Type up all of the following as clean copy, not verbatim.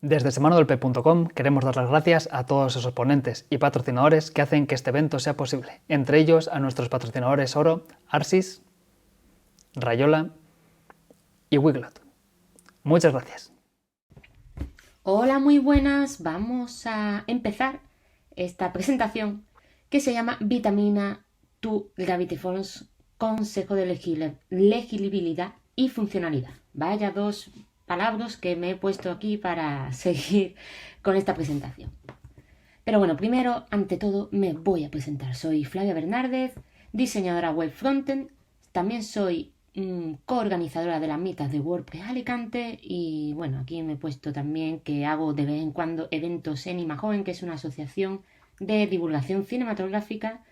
Desde semanodolp.com queremos dar las gracias a todos esos ponentes y patrocinadores que hacen que este evento sea posible, entre ellos a nuestros patrocinadores oro, Arsis, Rayola y Wiglot. Muchas gracias. Hola, muy buenas. Vamos a empezar esta presentación que se llama Vitamina to Gravity Forms, Consejo de Legibilidad y Funcionalidad. Vaya dos palabras que me he puesto aquí para seguir con esta presentación. Pero bueno, primero, ante todo, me voy a presentar. Soy Flavia Bernárdez, diseñadora web frontend. También soy coorganizadora de las mitas de WordPress Alicante y bueno, aquí me he puesto también que hago de vez en cuando eventos en Imajoven, que es una asociación de divulgación cinematográfica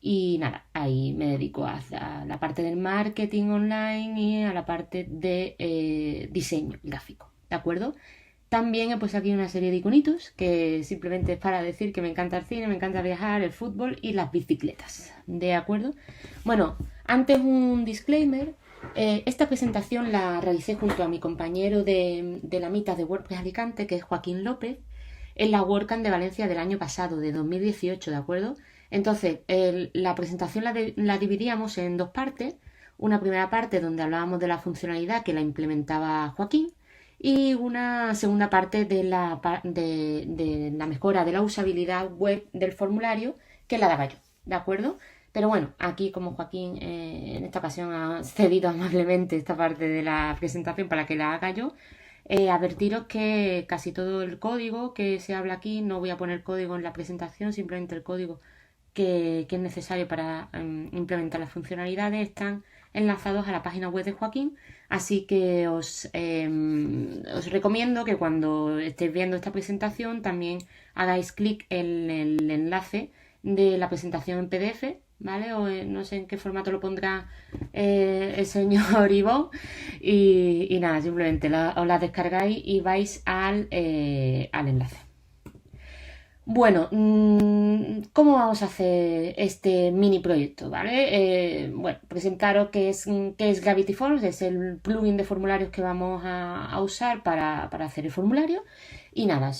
y nada, ahí me dedico a la parte del marketing online y a la parte de diseño gráfico, ¿de acuerdo? También he puesto aquí una serie de iconitos que simplemente es para decir que me encanta el cine, me encanta viajar, el fútbol y las bicicletas, ¿de acuerdo? Bueno, antes un disclaimer. Esta presentación la realicé junto a mi compañero de la mitad de WordPress Alicante, que es Joaquín López, en la WordCamp de Valencia del año pasado, de 2018, ¿de acuerdo? Entonces, la presentación la dividíamos en dos partes. Una primera parte donde hablábamos de la funcionalidad que la implementaba Joaquín y una segunda parte de la mejora de la usabilidad web del formulario que la daba yo, ¿de acuerdo? Pero bueno, aquí como Joaquín en esta ocasión ha cedido amablemente esta parte de la presentación para que la haga yo, advertiros que casi todo el código que se habla aquí, no voy a poner código en la presentación, simplemente el código que es necesario para implementar las funcionalidades están enlazados a la página web de Joaquín, así que os recomiendo que cuando estéis viendo esta presentación también hagáis clic en el enlace de la presentación en PDF, ¿vale? O no sé en qué formato lo pondrá el señor Ivón y nada, simplemente os la descargáis y vais al enlace. Bueno, ¿cómo vamos a hacer este mini proyecto? ¿Vale? Bueno, presentaros qué es Gravity Forms, es el plugin de formularios que vamos a usar para hacer el formulario. Y nada,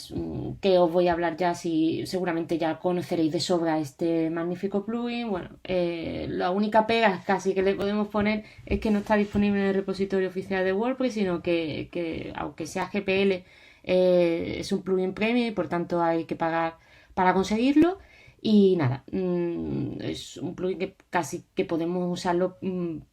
que os voy a hablar ya, si seguramente ya conoceréis de sobra este magnífico plugin. Bueno, la única pega casi que le podemos poner es que no está disponible en el repositorio oficial de WordPress, sino que aunque sea GPL, es un plugin premium y por tanto hay que pagar para conseguirlo. Y nada, es un plugin que casi que podemos usarlo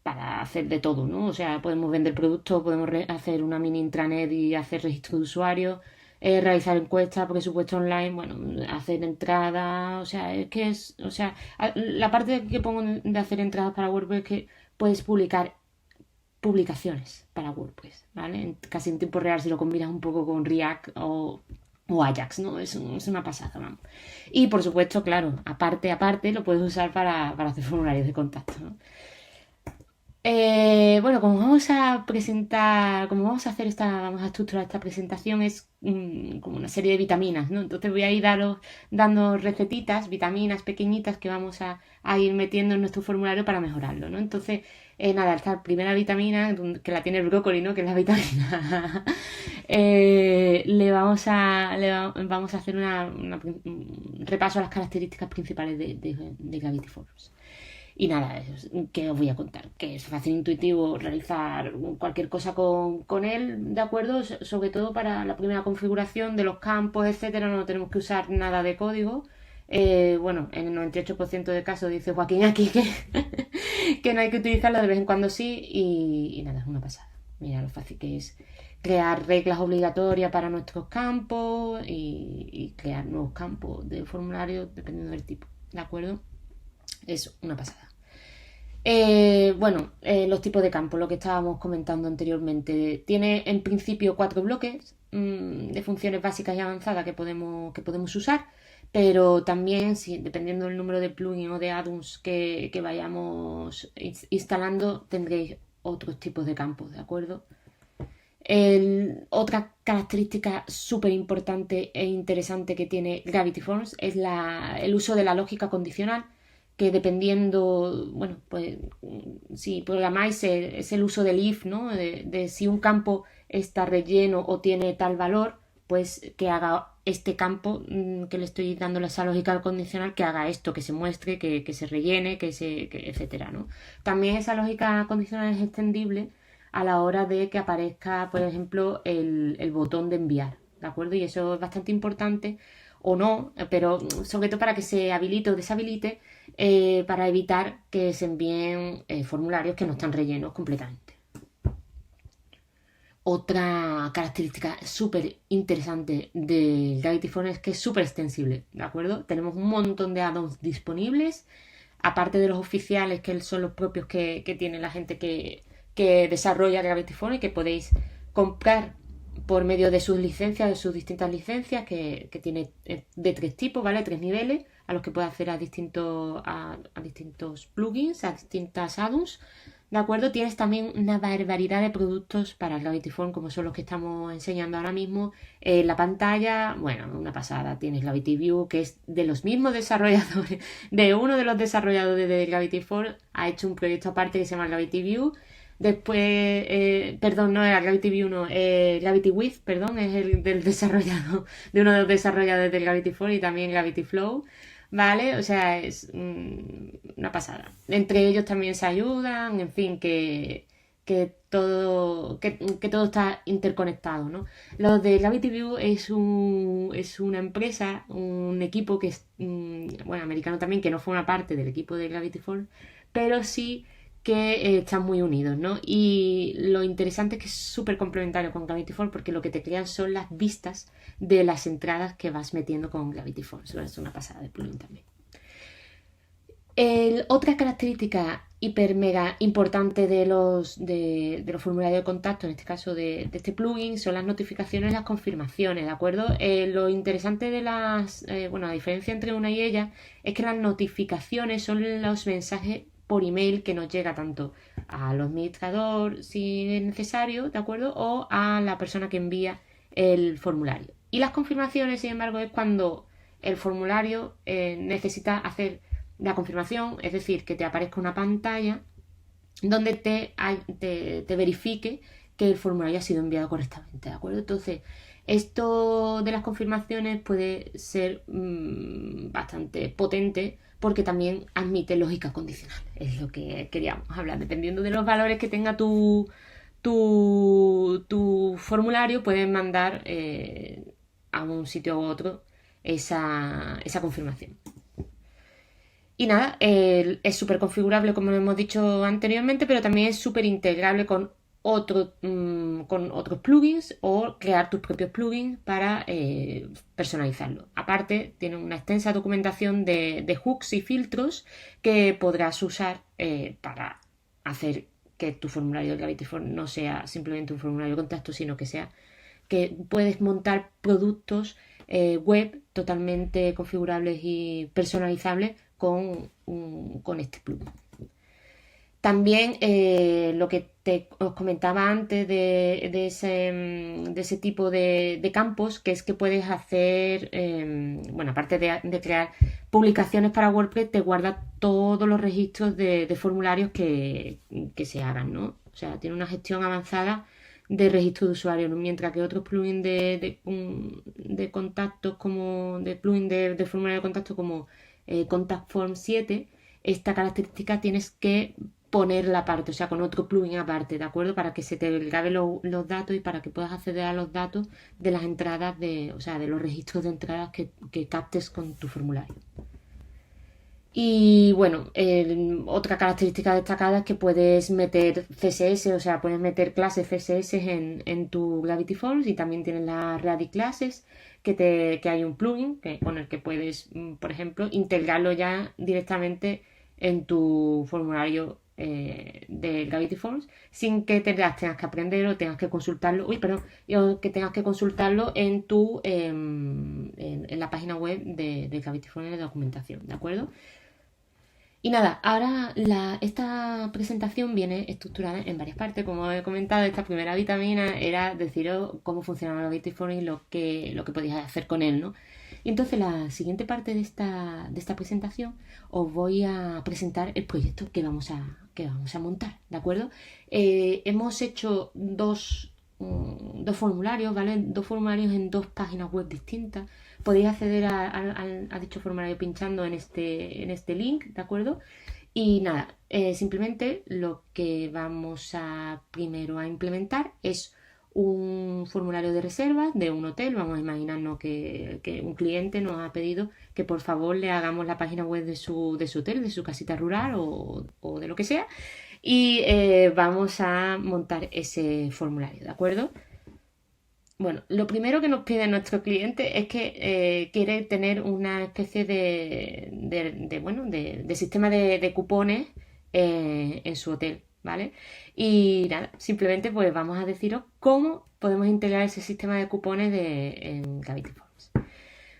para hacer de todo, ¿no? O sea, podemos vender productos, podemos hacer una mini intranet y hacer registro de usuarios, realizar encuestas, presupuesto online, bueno, hacer entradas, o sea, o sea, la parte que pongo de hacer entradas para WordPress es que puedes publicar publicaciones para WordPress, ¿vale? Casi en tiempo real si lo combinas un poco con React o Ajax, ¿no? Es una pasada, vamos. Y por supuesto, claro, aparte lo puedes usar para hacer formularios de contacto, ¿no? Bueno, como vamos a presentar, como vamos a hacer vamos a estructurar esta presentación es como una serie de vitaminas, ¿no? Entonces voy a ir dando recetitas, vitaminas pequeñitas que vamos a ir metiendo en nuestro formulario para mejorarlo, ¿no? Entonces, nada, esta primera vitamina, que la tiene el brócoli, ¿no? Que es la vitamina. Vamos a hacer un repaso a las características principales de Gravity Forms. Y nada, que os voy a contar, que es fácil e intuitivo realizar cualquier cosa con él, ¿de acuerdo? Sobre todo para la primera configuración de los campos, etcétera, no tenemos que usar nada de código. Bueno, en el 98% de casos dice Joaquín aquí que no hay que utilizarlo, de vez en cuando sí, y nada, es una pasada. Mira lo fácil que es crear reglas obligatorias para nuestros campos y crear nuevos campos de formulario dependiendo del tipo, ¿de acuerdo? Es una pasada. Bueno, los tipos de campos, lo que estábamos comentando anteriormente. Tiene en principio 4 bloques de funciones básicas y avanzadas que podemos usar, pero también, dependiendo del número de plugins o de add-ons que vayamos instalando, tendréis otros tipos de campos, ¿de acuerdo? Otra característica súper importante e interesante que tiene Gravity Forms es el uso de la lógica condicional, que dependiendo, bueno, pues si programáis es el uso del if, ¿no? De si un campo está relleno o tiene tal valor, pues que haga este campo que le estoy dando esa lógica condicional, que haga esto, que se muestre, que se rellene, etcétera, ¿no? También esa lógica condicional es extendible a la hora de que aparezca, por ejemplo, el botón de enviar, ¿de acuerdo? Y eso es bastante importante, o no, pero sobre todo para que se habilite o deshabilite, para evitar que se envíen formularios que no están rellenos completamente. Otra característica súper interesante del Gravity Phone es que es súper extensible, ¿de acuerdo? Tenemos un montón de add-ons disponibles, aparte de los oficiales, que son los propios que tiene la gente que desarrolla Gravity Phone y que podéis comprar por medio de sus licencias, de sus distintas licencias, que tiene de 3 tipos, ¿vale? 3 niveles, a los que puede hacer a distintos plugins, a distintas add-ons. ¿De acuerdo? Tienes también una barbaridad de productos para Gravity Phone, como son los que estamos enseñando ahora mismo. La pantalla, bueno, una pasada. Tienes Gravity View, que es de los mismos desarrolladores, de uno de los desarrolladores de Gravity Phone, ha hecho un proyecto aparte que se llama Gravity View. Después, perdón, no era Gravity View, no, Gravity Width, perdón, es el del desarrollado, de uno de los desarrolladores de Gravity Phone, y también Gravity Flow. ¿Vale? O sea, es una pasada. Entre ellos también se ayudan, en fin, que todo está interconectado, ¿no? Lo de Gravity View es una empresa, un equipo que es, bueno, americano también, que no forma parte del equipo de Gravity Falls, pero sí que están muy unidos, ¿no? Y lo interesante es que es súper complementario con Gravity Falls, porque lo que te crean son las vistas de las entradas que vas metiendo con Gravity Falls. Es una pasada de plugin también. Otra característica hiper mega importante de los formularios de contacto, en este caso de este plugin, son las notificaciones y las confirmaciones, ¿de acuerdo? Lo interesante de la diferencia entre una y ella es que las notificaciones son los mensajes por email que nos llega tanto al administrador, si es necesario, ¿de acuerdo? O a la persona que envía el formulario. Y las confirmaciones, sin embargo, es cuando el formulario necesita hacer la confirmación, es decir, que te aparezca una pantalla donde te verifique que el formulario ha sido enviado correctamente, ¿de acuerdo? Entonces, esto de las confirmaciones puede ser bastante potente, porque también admite lógica condicional, es lo que queríamos hablar. Dependiendo de los valores que tenga tu formulario, puedes mandar a un sitio u otro esa confirmación. Y nada, es súper configurable, como hemos dicho anteriormente, pero también es súper integrable con otros plugins, o crear tus propios plugins para personalizarlo. Aparte, tiene una extensa documentación de hooks y filtros que podrás usar para hacer que tu formulario de Gravity Phone no sea simplemente un formulario de contacto, sino que puedes montar productos web totalmente configurables y personalizables con este plugin. También lo que os comentaba antes de ese tipo de campos, que es que puedes hacer, aparte de crear publicaciones para WordPress, te guarda todos los registros de formularios que se hagan, ¿no? O sea, tiene una gestión avanzada de registro de usuario, ¿no? Mientras que otros plugins de contactos, como de plugin de formulario de contacto como Contact Form 7, esta característica tienes que ponerla aparte, o sea, con otro plugin aparte, ¿de acuerdo? Para que se te grabe los datos y para que puedas acceder a los datos de las entradas, de los registros de entradas que captes con tu formulario. Y bueno, otra característica destacada es que puedes meter CSS, o sea, puedes meter clases CSS en tu Gravity Forms, y también tienes las Ready Classes, que hay un plugin con el que puedes, por ejemplo, integrarlo ya directamente en tu formulario de Gravity Forms, sin que te las tengas que aprender o tengas que consultarlo, o que tengas que consultarlo en la página web de Gravity Forms, en la documentación, ¿de acuerdo? Y nada, ahora esta presentación viene estructurada en varias partes. Como he comentado, esta primera vitamina era deciros cómo funcionaba el Gravity Phone y lo que podíais hacer con él, ¿no? Y entonces la siguiente parte de esta presentación os voy a presentar el proyecto que vamos a montar, ¿de acuerdo? Hemos hecho dos dos formularios, ¿vale? Dos formularios en dos páginas web distintas. Podéis acceder a dicho formulario pinchando en este link, ¿de acuerdo? Y nada, simplemente lo que vamos primero a implementar es un formulario de reserva de un hotel. Vamos a imaginarnos que un cliente nos ha pedido que por favor le hagamos la página web de su hotel, de su casita rural o de lo que sea. Y vamos a montar ese formulario, ¿de acuerdo? Bueno, lo primero que nos pide nuestro cliente es que quiere tener una especie de sistema de cupones en su hotel, ¿vale? Y nada, simplemente pues vamos a deciros cómo podemos integrar ese sistema de cupones en Gravity Forms.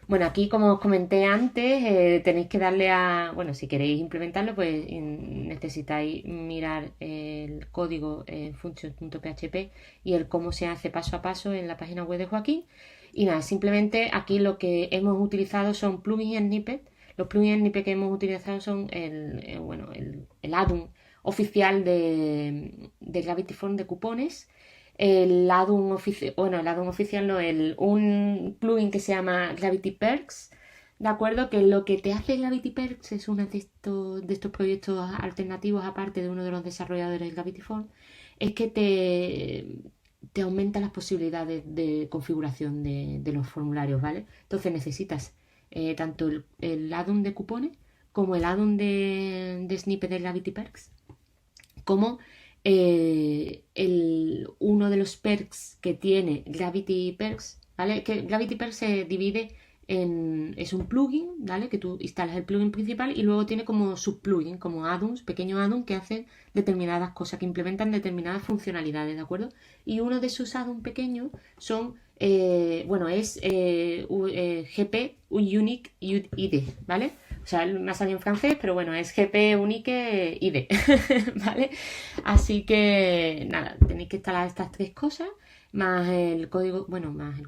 Bueno, aquí como os comenté antes, tenéis que darle bueno, si queréis implementarlo, pues necesitáis mirar el código en functions.php y el cómo se hace paso a paso en la página web de Joaquín. Y nada, simplemente aquí lo que hemos utilizado son plugins snippet. Los plugins snippet que hemos utilizado son el add-on oficial de Gravity Forms de cupones. El add-on oficial no, un plugin que se llama Gravity Perks, ¿de acuerdo? Que lo que te hace Gravity Perks es uno de estos proyectos alternativos, aparte de uno de los desarrolladores de Gravity Forms, es que te aumenta las posibilidades de configuración de los formularios, ¿vale? Entonces necesitas tanto el add-on de cupones como el add-on de snippet de Gravity Perks, como uno de los perks que tiene Gravity Perks, ¿vale? Que Gravity Perks se divide es un plugin, ¿vale? Que tú instalas el plugin principal y luego tiene como subplugin, como add-ons, pequeños add-ons que hacen determinadas cosas, que implementan determinadas funcionalidades, ¿de acuerdo? Y uno de sus add-ons pequeños son, GP Unique ID, ¿vale? O sea, me ha salido en francés, pero bueno, es GP Unique ID, ¿vale? Así que, nada, tenéis que instalar estas tres cosas, más el código, más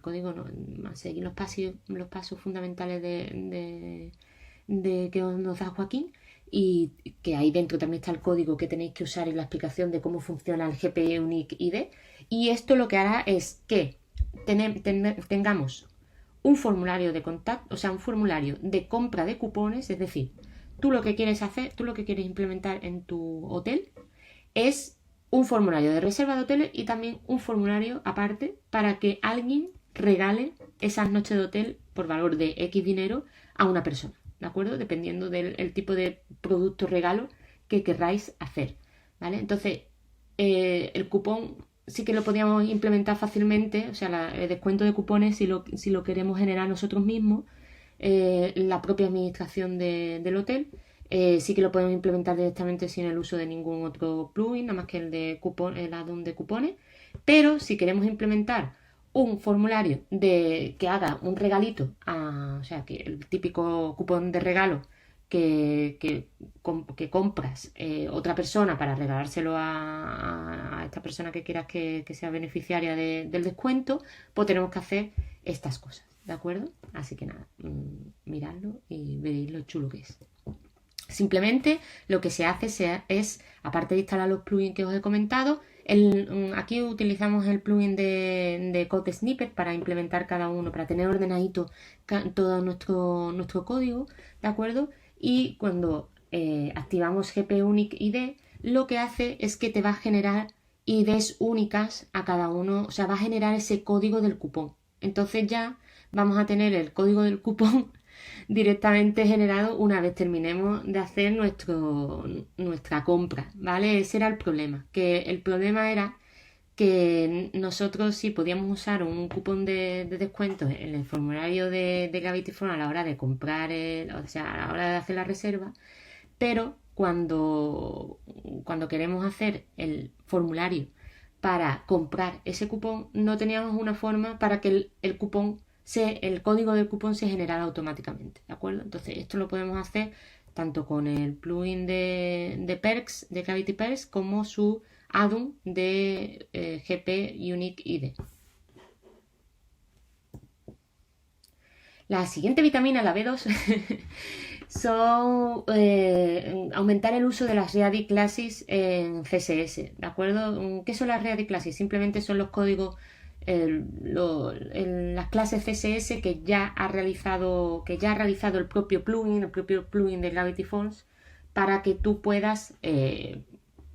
seguir los pasos fundamentales de que nos da Joaquín, y que ahí dentro también está el código que tenéis que usar y la explicación de cómo funciona el GP Unique ID. Y esto lo que hará es que tengamos un formulario de contacto, o sea, un formulario de compra de cupones, es decir, tú lo que quieres implementar en tu hotel es un formulario de reserva de hoteles y también un formulario aparte para que alguien regale esas noches de hotel por valor de X dinero a una persona, ¿de acuerdo? Dependiendo del tipo de producto regalo que querráis hacer, ¿vale? Entonces, el cupón sí que lo podíamos implementar fácilmente, o sea, el descuento de cupones si lo queremos generar nosotros mismos, la propia administración del hotel, sí que lo podemos implementar directamente sin el uso de ningún otro plugin, nada más que el add-on de cupones. Pero si queremos implementar un formulario que haga un regalito, o sea, que el típico cupón de regalo que compras otra persona para regalárselo a esta persona que quieras que sea beneficiaria del descuento, pues tenemos que hacer estas cosas, ¿de acuerdo? Así que nada, miradlo y veréis lo chulo que es. Simplemente lo que se hace es, aparte de instalar los plugins que os he comentado, aquí utilizamos el plugin de Code Snippet para implementar cada uno, para tener ordenadito todo nuestro código, ¿de acuerdo? Y cuando activamos GP Unique ID, lo que hace es que te va a generar IDs únicas a cada uno, o sea, va a generar ese código del cupón. Entonces ya vamos a tener el código del cupón directamente generado una vez terminemos de hacer nuestra compra, ¿vale? Ese era el problema, que el problema era que nosotros sí podíamos usar un cupón de descuento en el formulario de Gravity Forms a la hora de comprar, o sea, a la hora de hacer la reserva, pero cuando queremos hacer el formulario para comprar ese cupón, no teníamos una forma para que el código del cupón se generara automáticamente, ¿de acuerdo? Entonces esto lo podemos hacer tanto con el plugin de Perks, de Gravity Perks, como su add-on de GP Unique ID. La siguiente vitamina, la B2, son aumentar el uso de las ready classes en CSS, ¿de acuerdo? ¿Qué son las ready classes? Simplemente son los códigos, las clases CSS que ya ha realizado el propio plugin de Gravity Forms, para que tú puedas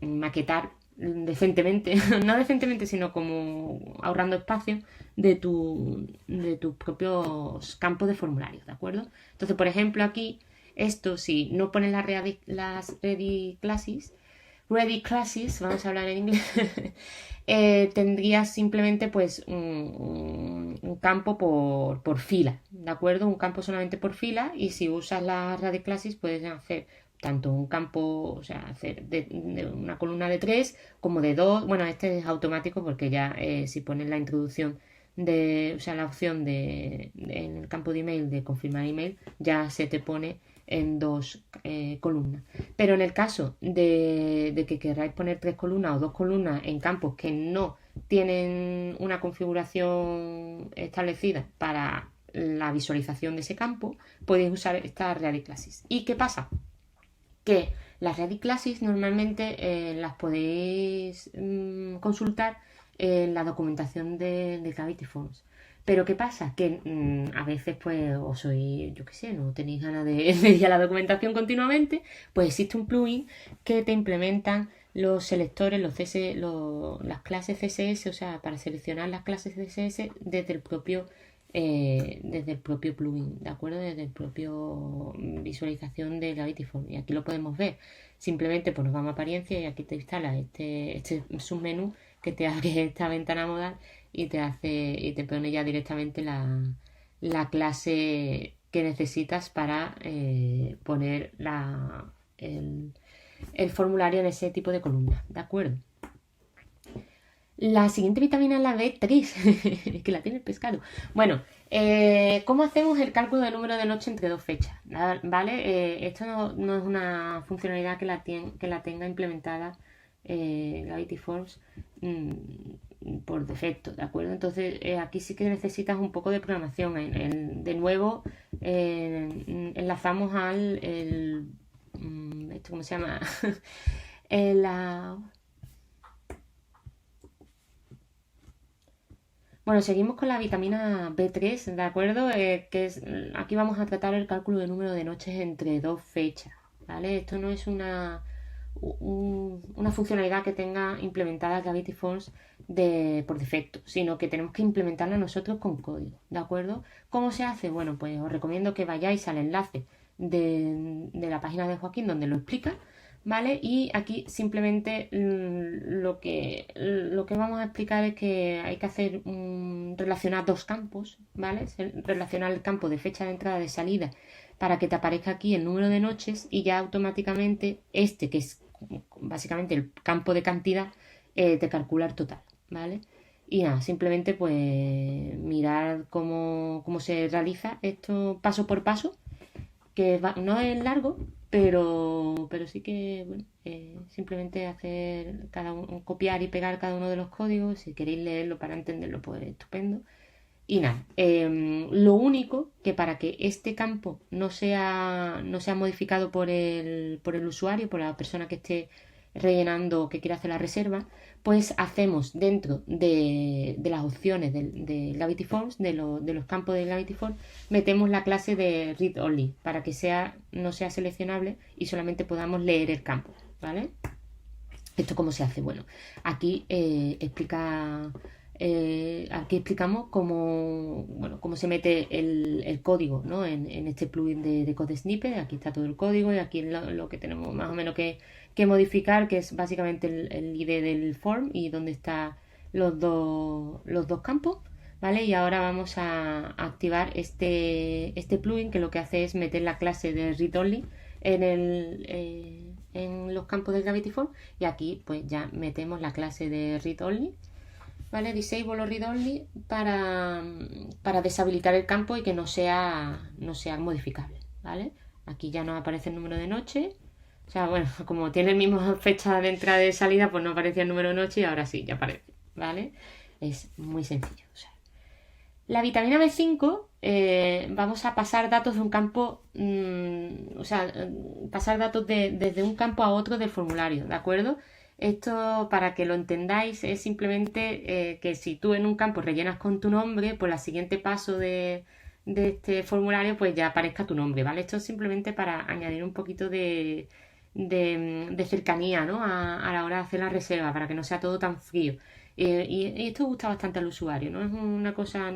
maquetar decentemente, no decentemente, sino como ahorrando espacio de tus propios campos de formulario, ¿de acuerdo? Entonces, por ejemplo, aquí, esto, si no pones las ready classes, vamos a hablar en inglés, tendrías simplemente pues un campo por fila, ¿de acuerdo? Un campo solamente por fila, y si usas las ready classes puedes hacer tanto un campo, o sea, hacer de una columna de 3 como de 2. Bueno, este es automático porque ya si pones la introducción o sea, la opción en el campo de email de confirmar email, ya se te pone en 2 columnas. Pero en el caso de que queráis poner 3 columnas o 2 columnas en campos que no tienen una configuración establecida para la visualización de ese campo, podéis usar estas ready classes. ¿Y qué pasa? Que las ready classes normalmente las podéis consultar en la documentación de Gravity Forms. Pero ¿qué pasa? Que a veces pues os sois, yo qué sé, no tenéis ganas de ir a la documentación continuamente, pues existe un plugin que te implementan los selectores, las clases CSS, o sea, para seleccionar las clases CSS desde el propio plugin, ¿de acuerdo? Desde el propio visualización de Gravity Forms. Y aquí lo podemos ver. Simplemente pues nos vamos a apariencia y aquí te instala este submenú que te abre esta ventana modal y te pone ya directamente la clase que necesitas para poner el formulario en ese tipo de columna, ¿de acuerdo? La siguiente vitamina es la B3, que la tiene el pescado. Bueno, ¿cómo hacemos el cálculo del número de noche entre 2 fechas? ¿Vale? Esto no es una funcionalidad que la tenga implementada Gravity Forms por defecto, ¿de acuerdo? Entonces aquí sí que necesitas un poco de programación. De nuevo, enlazamos ¿esto cómo se llama? Bueno, seguimos con la vitamina B3, ¿de acuerdo? Aquí vamos a tratar el cálculo del número de noches entre 2 fechas, ¿vale? Esto no es una funcionalidad que tenga implementada Gravity Forms por defecto, sino que tenemos que implementarla nosotros con código, ¿de acuerdo? ¿Cómo se hace? Bueno, pues os recomiendo que vayáis al enlace de la página de Joaquín donde lo explica, ¿vale? Y aquí simplemente lo que vamos a explicar es que hay que hacer relacionar 2 campos, ¿vale? Relacionar el campo de fecha de entrada y de salida para que te aparezca aquí el número de noches, y ya automáticamente que es básicamente el campo de cantidad, te calcula el total, ¿vale? Y nada, simplemente pues mirar cómo se realiza esto paso por paso, que no es largo, pero sí que, bueno, simplemente hacer copiar y pegar cada uno de los códigos. Si queréis leerlo para entenderlo, pues estupendo. Y nada, lo único que para que este campo no sea modificado por el usuario, por la persona que esté rellenando, que quiera hacer la reserva, pues hacemos dentro de las opciones de Gravity Forms, de los campos de Gravity Forms, metemos la clase de Read Only para que no sea seleccionable y solamente podamos leer el campo, ¿vale? ¿Esto cómo se hace? Bueno, aquí aquí explicamos cómo se mete el código, ¿no? en este plugin de Code Snippet. Aquí está todo el código y aquí lo que tenemos más o menos que modificar, que es básicamente el ID del form y donde están los dos campos, ¿vale? Y ahora vamos a activar este plugin, que lo que hace es meter la clase de Read Only en los campos de Gravity Forms, y aquí pues ya metemos la clase de Read Only, ¿vale? Disable o Read Only para deshabilitar el campo y que no sea modificable, ¿vale? Aquí ya nos aparece el número de noche. O sea, bueno, como tiene la misma fecha de entrada y de salida, pues no aparecía el número de noche y ahora sí, ya aparece, ¿vale? Es muy sencillo. O sea, La vitamina B5, vamos a pasar datos de un campo, pasar datos desde un campo a otro del formulario, ¿de acuerdo? Esto, para que lo entendáis, es simplemente que si tú en un campo rellenas con tu nombre, pues el siguiente paso de este formulario pues ya aparezca tu nombre, ¿vale? Esto es simplemente para añadir un poquito de cercanía, ¿no? A la hora de hacer la reserva, para que no sea todo tan frío. Y esto gusta bastante al usuario, no es una cosa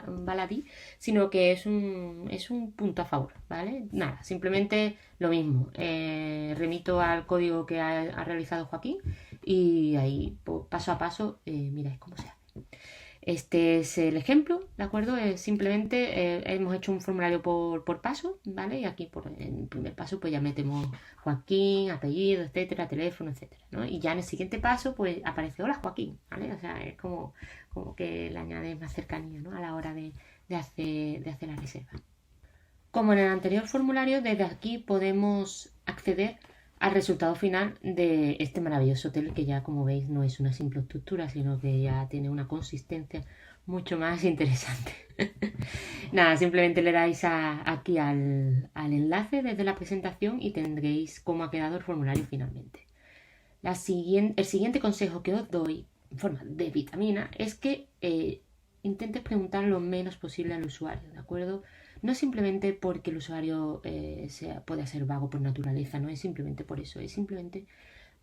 baladí, sino que es un punto a favor, ¿vale? Nada, simplemente lo mismo. Remito al código que ha realizado Joaquín y ahí, pues, paso a paso, miráis cómo se hace. Este es el ejemplo, ¿de acuerdo? Simplemente hemos hecho un formulario por paso, ¿vale? Y aquí en el primer paso pues ya metemos Joaquín, apellido, etcétera, teléfono, etcétera, ¿no? Y ya en el siguiente paso pues aparece hola Joaquín, ¿vale? O sea, es como que le añade más cercanía, ¿no? A la hora de hacer la reserva. Como en el anterior formulario, desde aquí podemos acceder al resultado final de este maravilloso hotel que ya, como veis, no es una simple estructura, sino que ya tiene una consistencia mucho más interesante. Nada, simplemente le dais aquí al enlace desde la presentación y tendréis cómo ha quedado el formulario finalmente. El siguiente consejo que os doy en forma de vitamina es que intentes preguntar lo menos posible al usuario, ¿de acuerdo? No simplemente porque el usuario pueda ser vago por naturaleza, no es simplemente por eso, es simplemente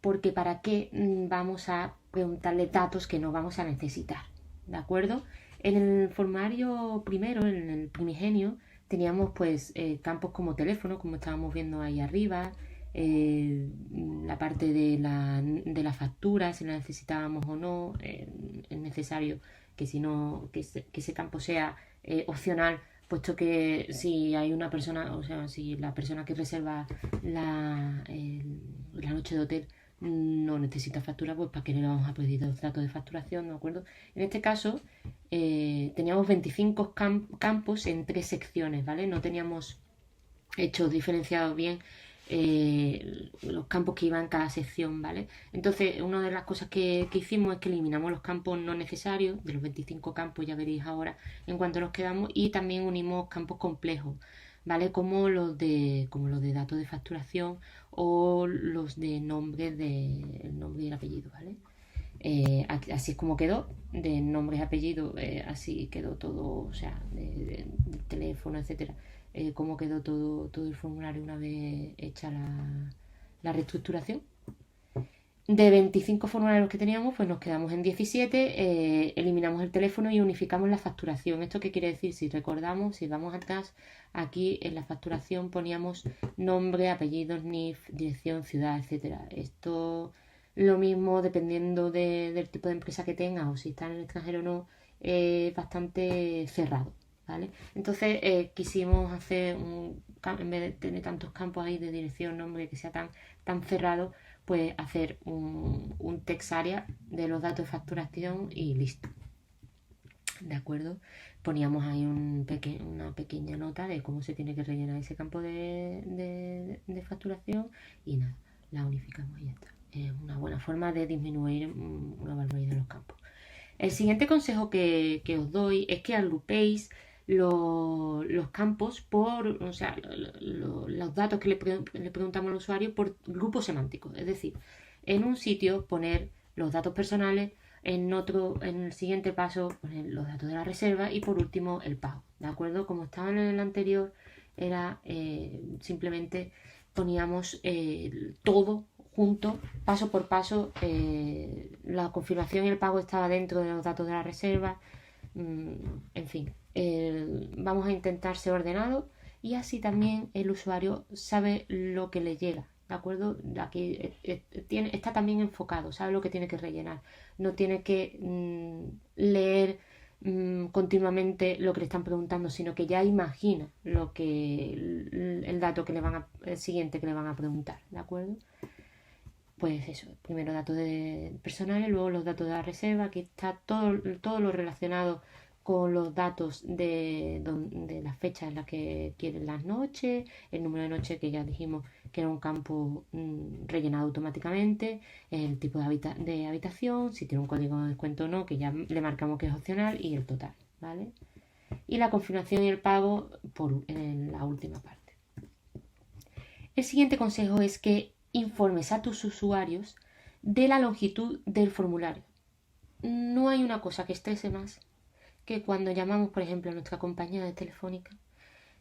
porque para qué vamos a preguntarle datos que no vamos a necesitar, ¿de acuerdo? En el formulario primero, en el primigenio, teníamos pues campos como teléfono, como estábamos viendo ahí arriba, la parte de la factura, si la necesitábamos o no, es necesario que si no, que ese campo sea opcional, puesto que si hay una persona, o sea, si la persona que reserva la noche de hotel no necesita factura, pues para qué le vamos a pedir los datos de facturación, ¿de acuerdo? En este caso teníamos 25 campos en 3 secciones, ¿vale? No teníamos hecho diferenciado bien los campos que iban en cada sección, ¿vale? Entonces, una de las cosas que hicimos es que eliminamos los campos no necesarios, de los 25 campos ya veréis ahora en cuanto nos quedamos, y también unimos campos complejos, ¿vale? Como los de datos de facturación o los de el nombre y el apellido, ¿vale? Así es como quedó, de nombres y apellidos, así quedó todo, o sea, de teléfono, etcétera. Cómo quedó todo el formulario una vez hecha la reestructuración. De 25 formularios que teníamos, pues nos quedamos en 17, eliminamos el teléfono y unificamos la facturación. ¿Esto qué quiere decir? Si recordamos, si vamos atrás, aquí en la facturación poníamos nombre, apellidos, NIF, dirección, ciudad, etcétera. Esto lo mismo dependiendo del tipo de empresa que tengas o si está en el extranjero o no, es bastante cerrado, ¿vale? Entonces quisimos hacer, en vez de tener tantos campos ahí de dirección, nombre, que sea tan cerrado, pues hacer un text area de los datos de facturación y listo. ¿De acuerdo? Poníamos ahí una pequeña nota de cómo se tiene que rellenar ese campo de facturación y nada, la unificamos y ya está. Es una buena forma de disminuir una barbaridad los campos. El siguiente consejo que os doy es que agrupéis los campos o sea, los datos que le preguntamos al usuario por grupos semánticos. Es decir, en un sitio poner los datos personales, en el siguiente paso poner los datos de la reserva y por último el pago. ¿De acuerdo? Como estaba en el anterior, era simplemente poníamos todo junto, paso por paso. La confirmación y el pago estaba dentro de los datos de la reserva. En fin, vamos a intentar ser ordenados y así también el usuario sabe lo que le llega, ¿de acuerdo? Aquí está también enfocado, sabe lo que tiene que rellenar, no tiene que leer continuamente lo que le están preguntando, sino que ya imagina el dato el siguiente que le van a preguntar, ¿de acuerdo? Pues eso, primero datos personales, luego los datos de la reserva, aquí está todo lo relacionado con los datos de las fechas en las que quieren las noches, el número de noches que ya dijimos que era un campo rellenado automáticamente, el tipo de habitación, si tiene un código de descuento o no, que ya le marcamos que es opcional, y el total, ¿vale? Y la confirmación y el pago en la última parte. El siguiente consejo es que informes a tus usuarios de la longitud del formulario. No hay una cosa que estrese más que cuando llamamos, por ejemplo, a nuestra compañía de telefónica,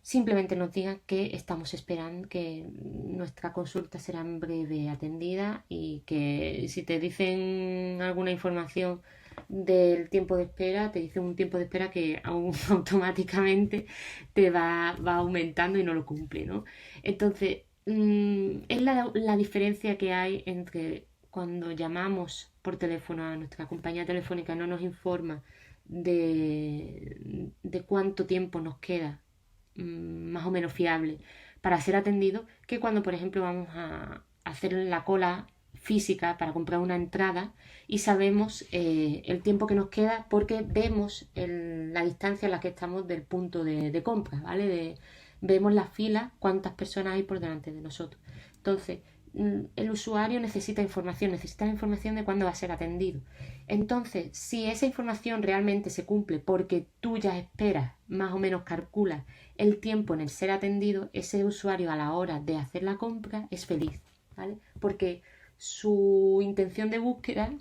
simplemente nos digan que estamos esperando, que nuestra consulta será en breve atendida y que si te dicen alguna información del tiempo de espera, te dicen un tiempo de espera que automáticamente te va aumentando y no lo cumple, ¿no? Entonces, es la diferencia que hay entre cuando llamamos por teléfono a nuestra compañía telefónica, no nos informa de cuánto tiempo nos queda más o menos fiable para ser atendido, que cuando, por ejemplo, vamos a hacer la cola física para comprar una entrada y sabemos el tiempo que nos queda porque vemos la distancia en la que estamos del punto de compra, ¿vale? Vemos la fila, cuántas personas hay por delante de nosotros. Entonces, el usuario necesita la información de cuándo va a ser atendido. Entonces, si esa información realmente se cumple porque tú ya esperas, más o menos calculas el tiempo en el ser atendido, ese usuario a la hora de hacer la compra es feliz, ¿vale? Porque su intención de búsqueda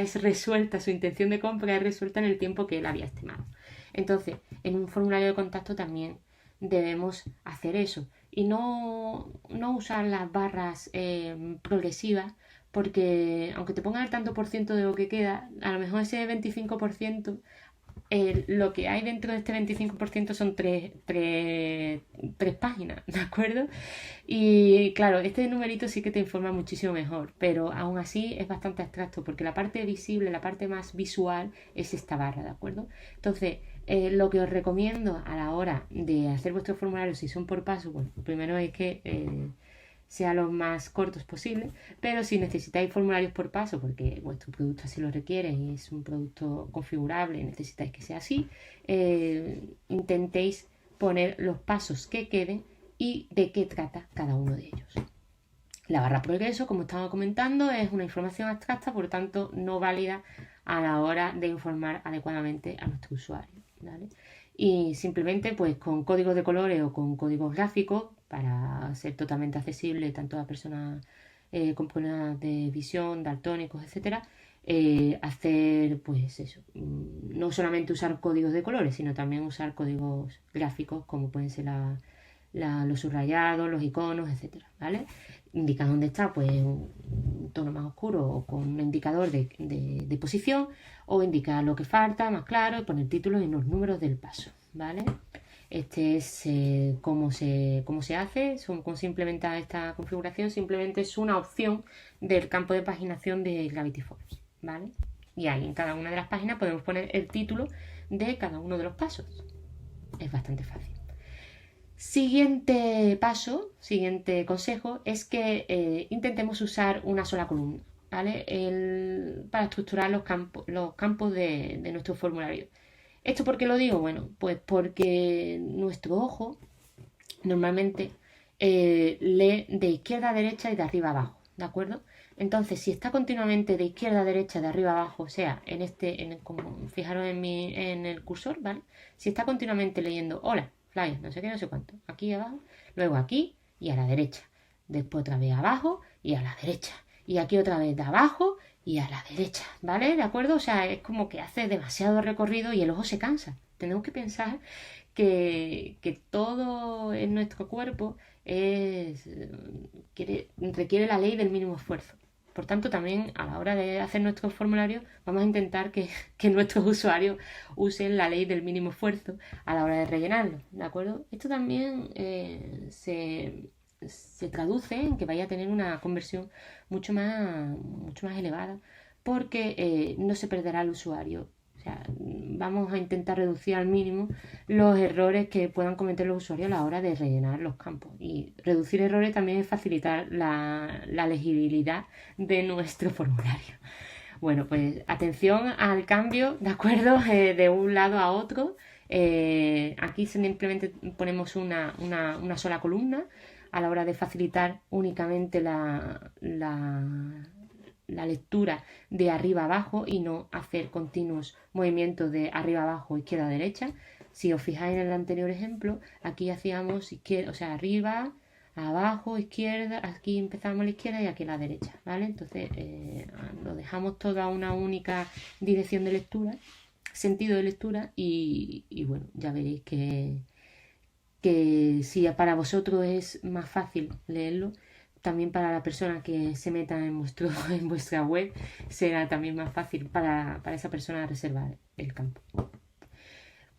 es resuelta, su intención de compra es resuelta en el tiempo que él había estimado. Entonces, en un formulario de contacto también debemos hacer eso y no usar las barras progresivas, porque aunque te pongan el tanto por ciento de lo que queda, a lo mejor ese 25%, lo que hay dentro de este 25% son tres páginas, ¿de acuerdo? Y claro, este numerito sí que te informa muchísimo mejor, pero aún así es bastante abstracto porque la parte visible, la parte más visual es esta barra, ¿de acuerdo? Entonces, lo que os recomiendo a la hora de hacer vuestros formularios, si son por paso, bueno, primero es que sean los más cortos posibles, pero si necesitáis formularios por paso, porque vuestro producto así lo requiere y es un producto configurable y necesitáis que sea así, intentéis poner los pasos que queden y de qué trata cada uno de ellos. La barra progreso, como estaba comentando, es una información abstracta, por lo tanto no válida a la hora de informar adecuadamente a nuestro usuario, ¿vale? Y simplemente pues con códigos de colores o con códigos gráficos para ser totalmente accesible tanto a personas con problemas de visión, daltónicos, etcétera, hacer pues eso, no solamente usar códigos de colores, sino también usar códigos gráficos como pueden ser los subrayados, los iconos, etcétera, ¿vale? Indica dónde está pues un tono más oscuro o con un indicador de posición, o indicar lo que falta más claro y poner títulos en los números del paso, ¿vale? Este es cómo se hace. Cómo se implementa esta configuración. Simplemente es una opción del campo de paginación de Gravity Forms, ¿vale? Y ahí en cada una de las páginas podemos poner el título de cada uno de los pasos. Es bastante fácil. Siguiente paso, siguiente consejo, es que intentemos usar una sola columna, ¿vale? Para estructurar los campos de nuestro formulario. ¿Esto por qué lo digo? Bueno, pues porque nuestro ojo normalmente lee de izquierda a derecha y de arriba a abajo, ¿de acuerdo? Entonces, si está continuamente de izquierda a derecha, de arriba a abajo, o sea, como fijaros en el cursor, ¿vale? Si está continuamente leyendo, hola, flyer, no sé qué, no sé cuánto, aquí abajo, luego aquí y a la derecha, después otra vez abajo y a la derecha, y aquí otra vez de abajo y a la derecha, ¿vale? ¿De acuerdo? O sea, es como que hace demasiado recorrido y el ojo se cansa. Tenemos que pensar que todo en nuestro cuerpo requiere la ley del mínimo esfuerzo. Por tanto, también a la hora de hacer nuestros formularios vamos a intentar que nuestros usuarios usen la ley del mínimo esfuerzo a la hora de rellenarlo, ¿de acuerdo? Esto también se traduce en que vaya a tener una conversión mucho más elevada, porque no se perderá el usuario. O sea, vamos a intentar reducir al mínimo los errores que puedan cometer los usuarios a la hora de rellenar los campos. Y reducir errores también es facilitar la legibilidad de nuestro formulario. Bueno, pues atención al cambio, ¿de acuerdo? De un lado a otro. Aquí simplemente ponemos una sola columna a la hora de facilitar únicamente la lectura de arriba a abajo y no hacer continuos movimientos de arriba a abajo, izquierda a derecha. Si os fijáis en el anterior ejemplo, aquí hacíamos izquierda, o sea, arriba, abajo, izquierda, aquí empezamos a la izquierda y aquí a la derecha, ¿vale? Entonces lo dejamos todo a una única dirección de lectura, sentido de lectura y bueno, ya veréis que si para vosotros es más fácil leerlo, también para la persona que se meta en, en vuestra web será también más fácil para esa persona reservar el campo.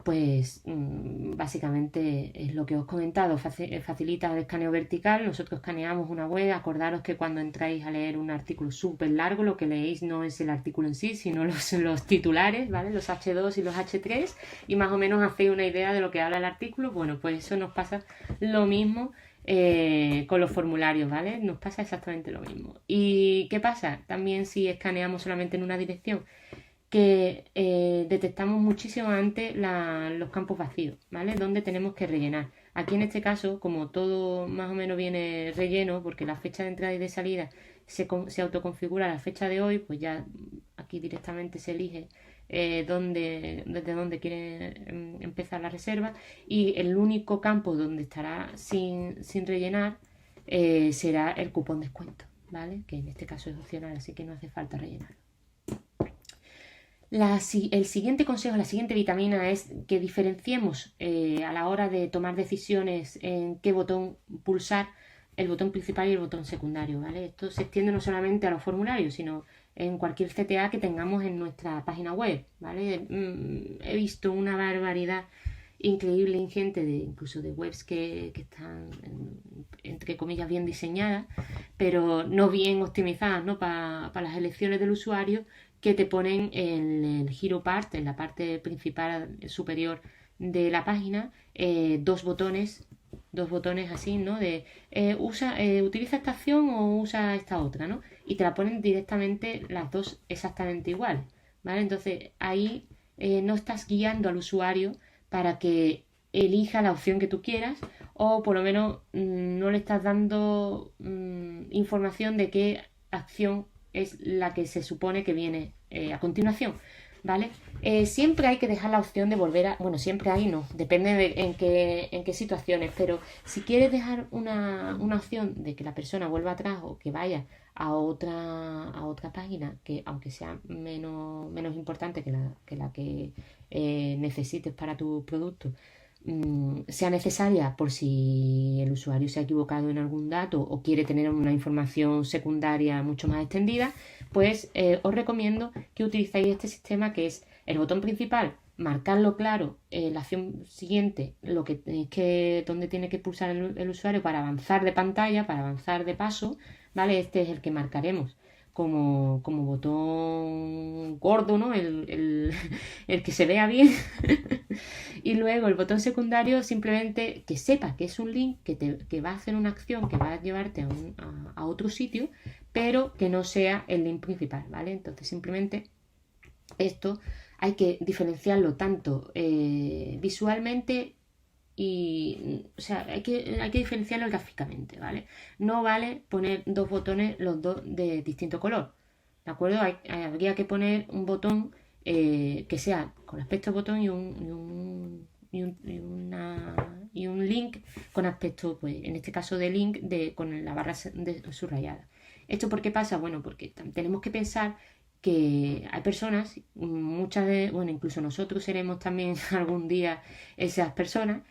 Pues básicamente es lo que os he comentado, facilita el escaneo vertical. Nosotros escaneamos una web. Acordaros que cuando entráis a leer un artículo súper largo, lo que leéis no es el artículo en sí, sino los titulares, ¿vale? Los H2 y los H3, y más o menos hacéis una idea de lo que habla el artículo. Bueno, pues eso nos pasa lo mismo con los formularios, ¿vale? Nos pasa exactamente lo mismo. ¿Y qué pasa? También si escaneamos solamente en una dirección, que detectamos muchísimo antes los campos vacíos, ¿vale? Donde tenemos que rellenar. Aquí en este caso, como todo más o menos viene relleno, porque la fecha de entrada y de salida se autoconfigura la fecha de hoy, pues ya aquí directamente se elige desde dónde quiere empezar la reserva, y el único campo donde estará sin rellenar será el cupón descuento, ¿vale? Que en este caso es opcional, así que no hace falta rellenar. El siguiente consejo, la siguiente vitamina es que diferenciemos a la hora de tomar decisiones en qué botón pulsar, el botón principal y el botón secundario, ¿vale? Esto se extiende no solamente a los formularios, sino en cualquier CTA que tengamos en nuestra página web, ¿vale? He visto una barbaridad increíble, ingente, incluso de webs que están, entre comillas, bien diseñadas, pero no bien optimizadas, ¿no? Para las elecciones del usuario, que te ponen en el hero part, en la parte principal superior de la página, dos botones así, ¿no? De utiliza esta acción o usa esta otra, ¿no? Y te la ponen directamente las dos exactamente iguales, ¿vale? Entonces ahí no estás guiando al usuario para que elija la opción que tú quieras, o por lo menos no le estás dando información de qué acción es la que se supone que viene a continuación, ¿vale? Siempre hay que dejar la opción de volver a... Bueno, siempre hay, no, depende de en qué situaciones, pero si quieres dejar una opción de que la persona vuelva atrás o que vaya a otra página, que aunque sea menos importante que la que necesites para tu producto, sea necesaria por si el usuario se ha equivocado en algún dato o quiere tener una información secundaria mucho más extendida, pues os recomiendo que utilicéis este sistema, que es el botón principal, marcarlo claro, la acción siguiente, lo que donde tiene que pulsar el usuario para avanzar de pantalla, para avanzar de paso, ¿vale? Este es el que marcaremos como botón gordo, ¿no? El que se vea bien. Y luego el botón secundario, simplemente que sepa que es un link que va a hacer una acción que va a llevarte a otro sitio, pero que no sea el link principal, ¿vale? Entonces simplemente esto hay que diferenciarlo tanto visualmente o sea, hay que diferenciarlo gráficamente, ¿vale? No vale poner dos botones, los dos de distinto color, ¿de acuerdo? Habría que poner un botón que sea con aspecto botón y un link con aspecto, pues en este caso de link con la barra subrayada. ¿Esto por qué pasa? Bueno, porque tenemos que pensar que hay personas, bueno, incluso nosotros seremos también algún día esas personas,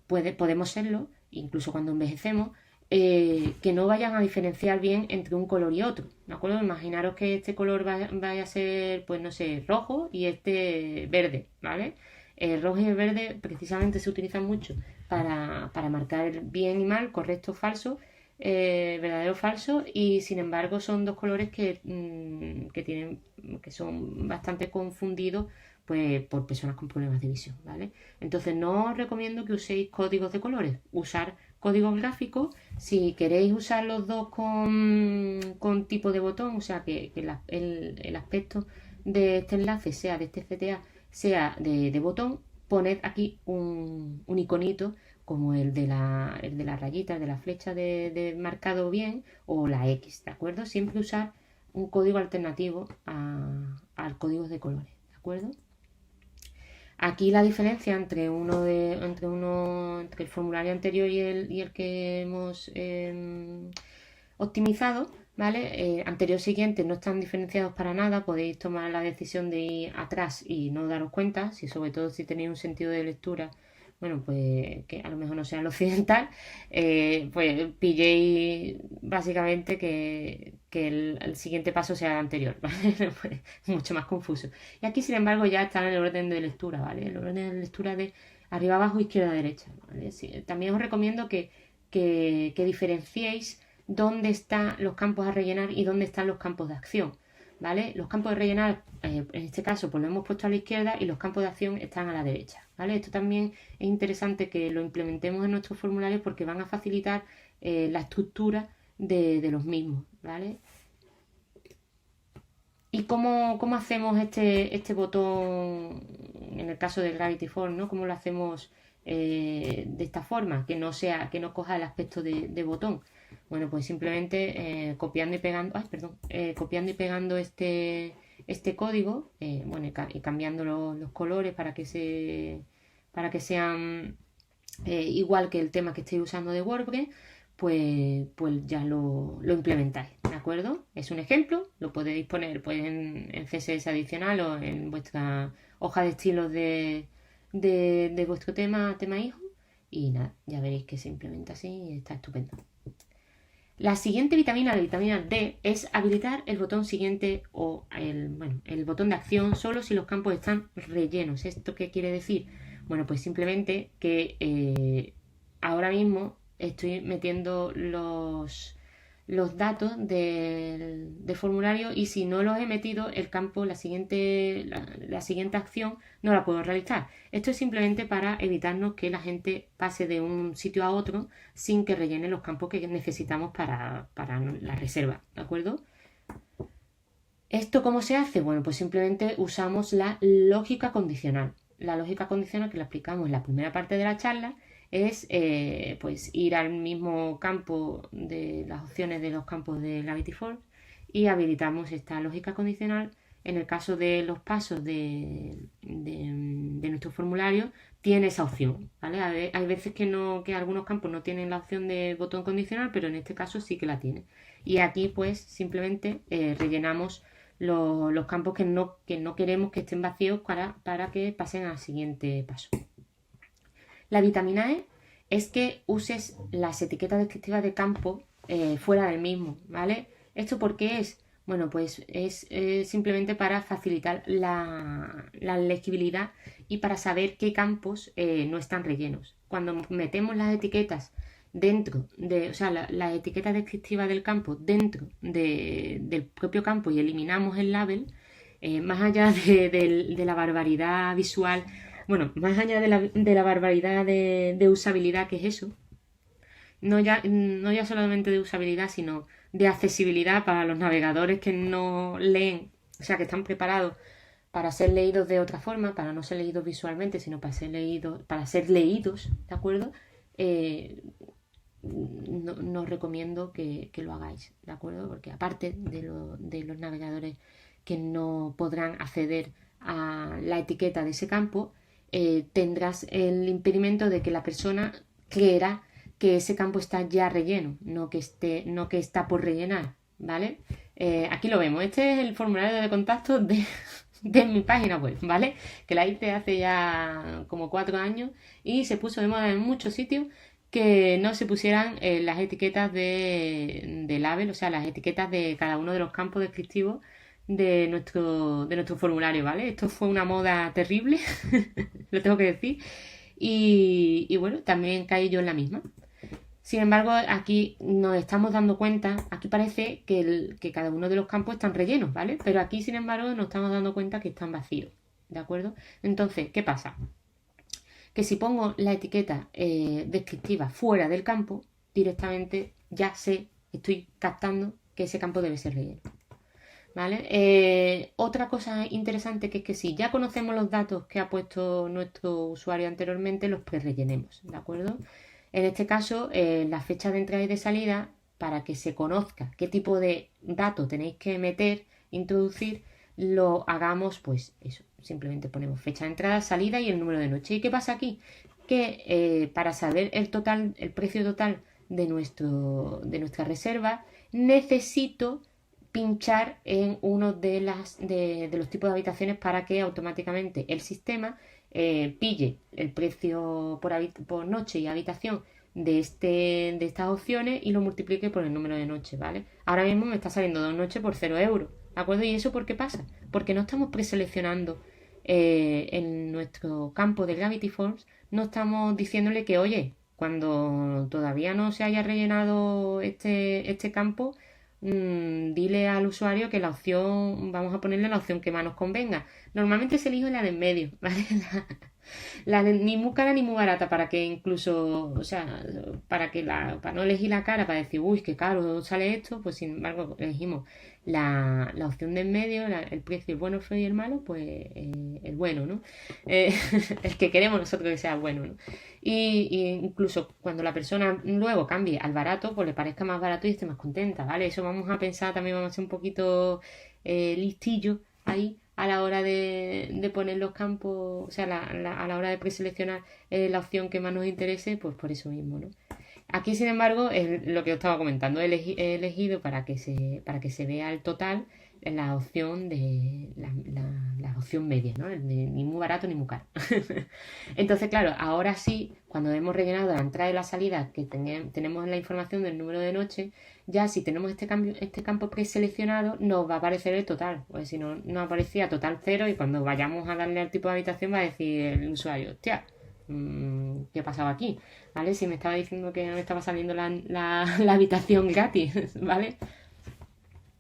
podemos serlo, incluso cuando envejecemos, que no vayan a diferenciar bien entre un color y otro, ¿de acuerdo? Imaginaros que este color vaya a ser, pues no sé, rojo y este verde, ¿vale? El rojo y el verde precisamente se utilizan mucho para marcar el bien y mal, correcto o falso, verdadero o falso, y sin embargo son dos colores que son bastante confundidos, pues por personas con problemas de visión, ¿vale? Entonces no os recomiendo que uséis códigos de colores, usar códigos gráficos. Si queréis usar los dos con tipo de botón, o sea que el aspecto de este enlace sea de este CTA, sea de botón, poned aquí un iconito como el de la rayita, el de la flecha de marcado bien, o la X, ¿de acuerdo? Siempre usar un código alternativo al código de colores, ¿de acuerdo? Aquí la diferencia entre el formulario anterior y el que hemos optimizado, ¿vale? Anterior y siguiente no están diferenciados para nada, podéis tomar la decisión de ir atrás y no daros cuenta, sobre todo si tenéis un sentido de lectura, bueno, pues que a lo mejor no sea el occidental, pues pilléis básicamente que el siguiente paso sea el anterior, ¿vale? Pues mucho más confuso. Y aquí, sin embargo, ya está en el orden de lectura, ¿vale? El orden de lectura de arriba abajo, izquierda derecha, ¿vale? Sí, también os recomiendo que diferenciéis dónde están los campos a rellenar y dónde están los campos de acción, ¿vale? Los campos de rellenar, en este caso, pues lo hemos puesto a la izquierda y los campos de acción están a la derecha, ¿vale? Esto también es interesante que lo implementemos en nuestros formularios porque van a facilitar la estructura de los mismos, ¿vale? ¿Y cómo hacemos este botón, en el caso del Gravity Form, ¿no? ¿Cómo lo hacemos de esta forma? Que no coja el aspecto de botón. Bueno, pues simplemente copiando y pegando, copiando y pegando este código, bueno, y cambiando los colores para que sean igual que el tema que estéis usando de WordPress, pues ya lo implementáis, ¿de acuerdo? Es un ejemplo, lo podéis poner pues en CSS adicional o en vuestra hoja de estilos de vuestro tema hijo y nada, ya veréis que se implementa así y está estupendo. La siguiente vitamina, la vitamina D, es habilitar el botón siguiente o el botón de acción solo si los campos están rellenos. ¿Esto qué quiere decir? Bueno, pues simplemente que ahora mismo estoy metiendo los datos del formulario y si no los he metido, el campo, la siguiente acción no la puedo realizar. Esto es simplemente para evitarnos que la gente pase de un sitio a otro sin que rellene los campos que necesitamos para la reserva, ¿de acuerdo? ¿Esto cómo se hace? Bueno, pues simplemente usamos la lógica condicional. La lógica condicional que la explicamos en la primera parte de la charla es pues ir al mismo campo de las opciones de los campos de Gravity Forms y habilitamos esta lógica condicional. En el caso de los pasos de nuestro formulario tiene esa opción, ¿vale? Hay veces que algunos campos no tienen la opción de botón condicional, pero en este caso sí que la tiene. Y aquí pues simplemente rellenamos los campos que no queremos que estén vacíos para que pasen al siguiente paso. La vitamina E es que uses las etiquetas descriptivas de campo fuera del mismo, ¿vale? ¿Esto por qué es? Bueno, pues es simplemente para facilitar la legibilidad y para saber qué campos no están rellenos. Cuando metemos las etiquetas dentro o sea, la etiqueta descriptiva del campo dentro del propio campo y eliminamos el label, más allá de la barbaridad visual, bueno, más allá de la barbaridad de usabilidad que es eso, no ya solamente de usabilidad, sino de accesibilidad para los navegadores que no leen, o sea, que están preparados para ser leídos de otra forma, para no ser leídos visualmente, sino para ser leídos, ¿de acuerdo? No os recomiendo que lo hagáis, ¿de acuerdo? Porque aparte de los navegadores que no podrán acceder a la etiqueta de ese campo, tendrás el impedimento de que la persona creerá que ese campo está ya relleno, no que está por rellenar, ¿vale? Aquí lo vemos, este es el formulario de contacto de mi página web, ¿vale? Que la hice hace ya como 4 años y se puso de moda en muchos sitios que no se pusieran las etiquetas de label, o sea, las etiquetas de cada uno de los campos descriptivos de nuestro formulario, ¿vale? Esto fue una moda terrible, lo tengo que decir, y bueno, también caí yo en la misma. Sin embargo, aquí nos estamos dando cuenta, aquí parece que cada uno de los campos están rellenos, ¿vale? Pero aquí, sin embargo, nos estamos dando cuenta que están vacíos, ¿de acuerdo? Entonces, ¿qué pasa? Que si pongo la etiqueta descriptiva fuera del campo, directamente ya estoy captando que ese campo debe ser relleno, ¿vale? Otra cosa interesante que es que si ya conocemos los datos que ha puesto nuestro usuario anteriormente, los prerellenemos, ¿de acuerdo? En este caso, la fecha de entrada y de salida para que se conozca qué tipo de datos tenéis que meter, introducir, lo hagamos, pues eso, simplemente ponemos fecha de entrada, salida y el número de noche. ¿Y qué pasa aquí? Que para saber el precio total de nuestra reserva, necesito pinchar en uno de los tipos de habitaciones para que automáticamente el sistema pille el precio por noche y habitación de estas opciones y lo multiplique por el número de noches, ¿vale? Ahora mismo me está saliendo 2 noches por 0 euros, ¿de acuerdo? ¿Y eso por qué pasa? Porque no estamos preseleccionando en nuestro campo de Gravity Forms, no estamos diciéndole que, oye, cuando todavía no se haya rellenado este campo, dile al usuario que vamos a ponerle la opción que más nos convenga. Normalmente se elige la de en medio, ¿vale? Ni muy cara ni muy barata, para que incluso, o sea, para no elegir la cara, para decir, uy, qué caro sale esto, pues sin embargo elegimos la opción de en medio, el precio, el bueno, el feo y el malo, pues el bueno, ¿no? El que queremos nosotros que sea bueno, ¿no? Y incluso cuando la persona luego cambie al barato, pues le parezca más barato y esté más contenta, ¿vale? Eso vamos a pensar, también vamos a ser un poquito listillos ahí a la hora de poner los campos, o sea, a la hora de preseleccionar la opción que más nos interese, pues por eso mismo, ¿no? Aquí, sin embargo, es lo que os estaba comentando, he elegido para que se vea el total la opción la opción media, ¿no? Ni muy barato ni muy caro. Entonces, claro, ahora sí, cuando hemos rellenado la entrada y la salida, que tenemos la información del número de noche, ya si tenemos este campo preseleccionado, nos va a aparecer el total. Pues si no, nos aparecía total 0 y cuando vayamos a darle al tipo de habitación va a decir el usuario, hostia, ¿qué ha pasado aquí? ¿Vale? Si me estaba diciendo que no me estaba saliendo la habitación gratis, ¿vale?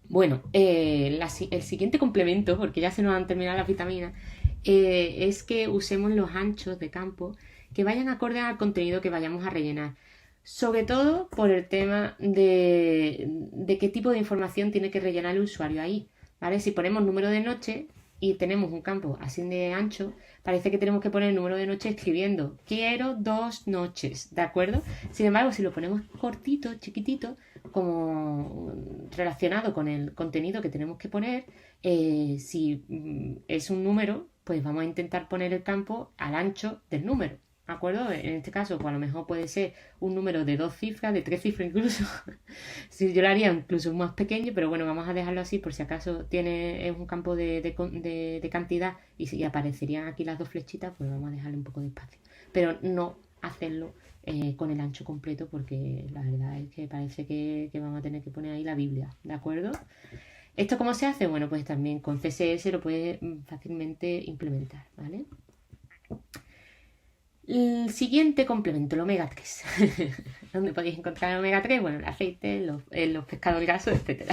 Bueno, el siguiente complemento, porque ya se nos han terminado las vitaminas, es que usemos los anchos de campo que vayan acorde al contenido que vayamos a rellenar. Sobre todo por el tema de qué tipo de información tiene que rellenar el usuario ahí, ¿vale? Si ponemos número de noche y tenemos un campo así de ancho, parece que tenemos que poner el número de noche escribiendo quiero 2 noches, ¿de acuerdo? Sin embargo, si lo ponemos cortito, chiquitito, como relacionado con el contenido que tenemos que poner, si es un número, pues vamos a intentar poner el campo al ancho del número, ¿de acuerdo? En este caso, pues a lo mejor puede ser un número de 2 cifras, de 3 cifras incluso. Si yo lo haría incluso más pequeño, pero bueno, vamos a dejarlo así por si acaso es un campo de cantidad y si aparecerían aquí las 2 flechitas, pues vamos a dejarle un poco de espacio. Pero no hacerlo con el ancho completo porque la verdad es que parece que vamos a tener que poner ahí la Biblia, ¿de acuerdo? ¿Esto cómo se hace? Bueno, pues también con CSS lo puedes fácilmente implementar, ¿vale? El siguiente complemento, el omega 3. ¿Dónde podéis encontrar el omega 3? Bueno, el aceite, los pescados grasos, etc.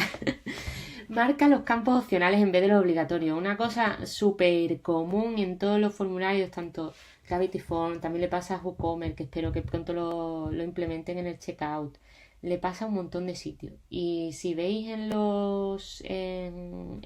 Marca los campos opcionales en vez de los obligatorios. Una cosa súper común en todos los formularios, tanto Gravity Form, también le pasa a WooCommerce, que espero que pronto lo implementen en el checkout. Le pasa a un montón de sitios. Y si veis en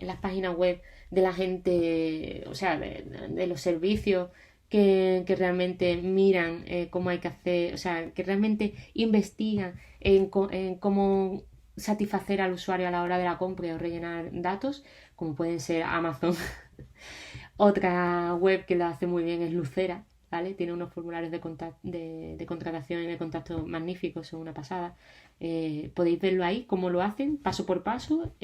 las páginas web de la gente, o sea, de los servicios que realmente miran cómo hay que hacer, o sea, que realmente investigan en cómo satisfacer al usuario a la hora de la compra o rellenar datos, como pueden ser Amazon. Otra web que lo hace muy bien es Lucera, ¿vale? Tiene unos formularios de contratación y de contacto magníficos, son una pasada. Podéis verlo ahí, cómo lo hacen, paso por paso,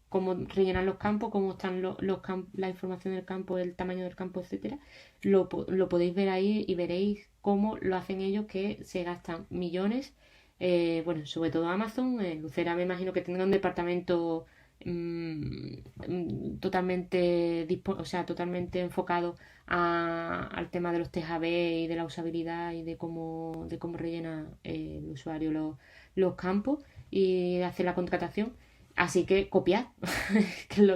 cómo rellenan los campos, cómo están la información del campo, el tamaño del campo, etcétera. Lo podéis ver ahí y veréis cómo lo hacen ellos, que se gastan millones. Bueno, sobre todo Amazon. Lucera me imagino que tendrá un departamento totalmente enfocado al tema de los TJB y de la usabilidad y de cómo rellena el usuario los campos y hace la contratación. Así que copiad,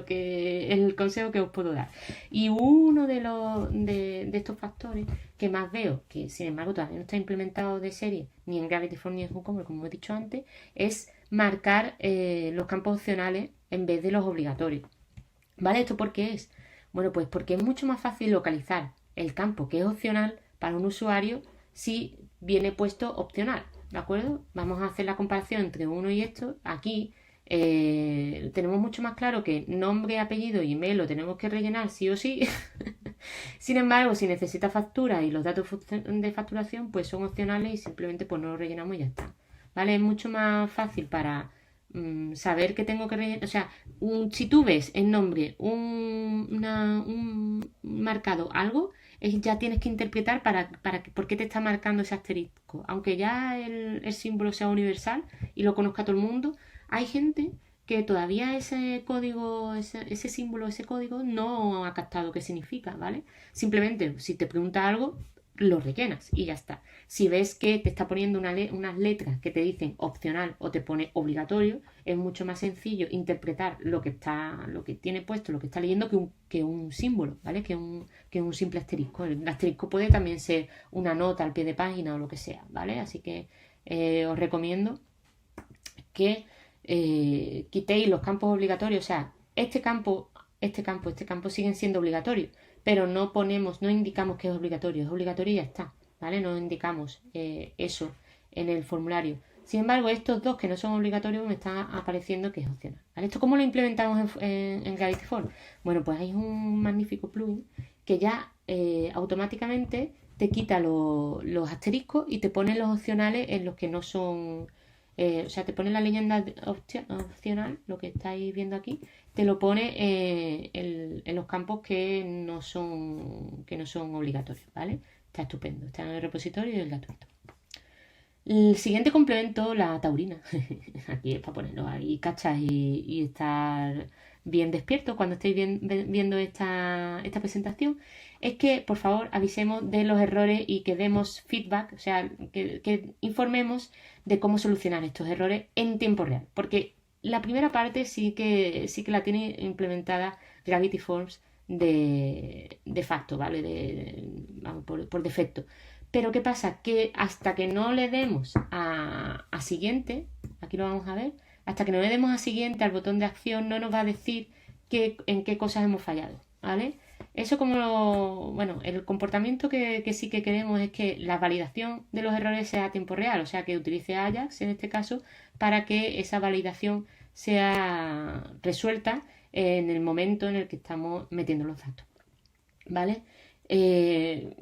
que es el consejo que os puedo dar. Y uno de estos factores que más veo, que sin embargo todavía no está implementado de serie, ni en Gravity Form ni en WooCommerce, como he dicho antes, es marcar los campos opcionales en vez de los obligatorios. ¿Vale? ¿Esto por qué es? Bueno, pues porque es mucho más fácil localizar el campo que es opcional para un usuario si viene puesto opcional. ¿de acuerdo? Vamos a hacer la comparación entre uno y esto. Aquí tenemos mucho más claro que nombre, apellido y email lo tenemos que rellenar sí o sí. Sin embargo, si necesita factura y los datos de facturación pues son opcionales y simplemente pues no los rellenamos y ya está. ¿Vale? Es mucho más fácil para saber que tengo que rellenar. O sea, si tú ves en nombre un marcado algo, ya tienes que interpretar por qué te está marcando ese asterisco. Aunque ya el símbolo sea universal y lo conozca todo el mundo, hay gente que todavía ese código, ese símbolo, ese código no ha captado qué significa, ¿vale? Simplemente, si te pregunta algo, lo rellenas y ya está. Si ves que te está poniendo unas letras que te dicen opcional o te pone obligatorio, es mucho más sencillo interpretar lo que tiene puesto, lo que está leyendo, que un símbolo, ¿vale? Que un simple asterisco. El asterisco puede también ser una nota al pie de página o lo que sea, ¿vale? Así que os recomiendo que quitéis los campos obligatorios. O sea, este campo siguen siendo obligatorios, pero no indicamos que es obligatorio y ya está, ¿vale? No indicamos eso en el formulario. Sin embargo, estos dos que no son obligatorios me están apareciendo que es opcional, ¿vale? ¿Esto cómo lo implementamos en Gravity Forms? Bueno, pues hay un magnífico plugin que ya automáticamente te quita los asteriscos y te pone los opcionales en los que no son... o sea, te pone la leyenda opcional, lo que estáis viendo aquí, te lo pone en los campos que no son obligatorios, ¿vale? Está estupendo, está en el repositorio y es gratuito. El siguiente complemento, la taurina. Aquí es para ponerlo ahí, cachas y estar bien despierto cuando estéis viendo esta presentación. Es que, por favor, avisemos de los errores y que demos feedback, o sea, que informemos de cómo solucionar estos errores en tiempo real. Porque la primera parte sí que la tiene implementada Gravity Forms de facto, ¿vale? Vamos, por defecto. Pero ¿qué pasa? Que hasta que no le demos a siguiente, aquí lo vamos a ver, hasta que no le demos a siguiente al botón de acción no nos va a decir en qué cosas hemos fallado, ¿vale? Eso bueno, el comportamiento que sí que queremos es que la validación de los errores sea a tiempo real, o sea, que utilice Ajax en este caso para que esa validación sea resuelta en el momento en el que estamos metiendo los datos, ¿vale?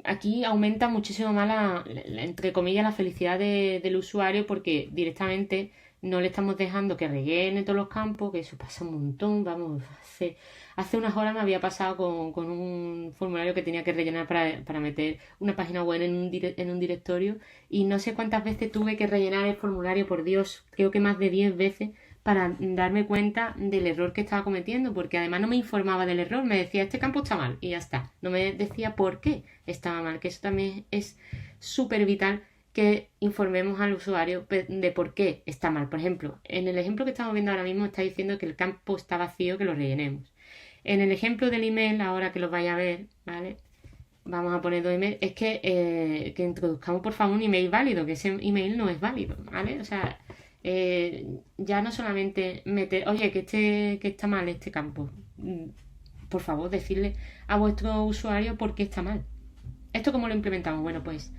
Aquí aumenta muchísimo más entre comillas, la felicidad del usuario porque directamente no le estamos dejando que rellene todos los campos, que eso pasa un montón, vamos, hace unas horas me había pasado con un formulario que tenía que rellenar para meter una página web en un directorio y no sé cuántas veces tuve que rellenar el formulario, por Dios, creo que más de 10 veces para darme cuenta del error que estaba cometiendo, porque además no me informaba del error, me decía este campo está mal y ya está, no me decía por qué estaba mal, que eso también es súper vital que informemos al usuario de por qué está mal. Por ejemplo, en el ejemplo que estamos viendo ahora mismo está diciendo que el campo está vacío, que lo rellenemos. En el ejemplo del email, ahora que lo vaya a ver, ¿vale? Vamos a poner dos emails, es que introduzcamos por favor un email válido, que ese email no es válido, ¿vale? O sea, ya no solamente meter, oye, que está mal este campo. Por favor, decirle a vuestro usuario por qué está mal. ¿Esto cómo lo implementamos? Bueno, pues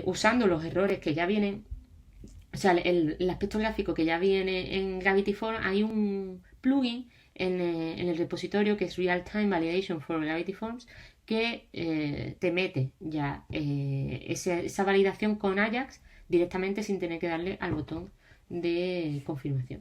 usando los errores que ya vienen, o sea, el aspecto gráfico que ya viene en Gravity Forms, hay un plugin en el repositorio que es Real Time Validation for Gravity Forms que te mete ya esa validación con Ajax directamente sin tener que darle al botón de confirmación.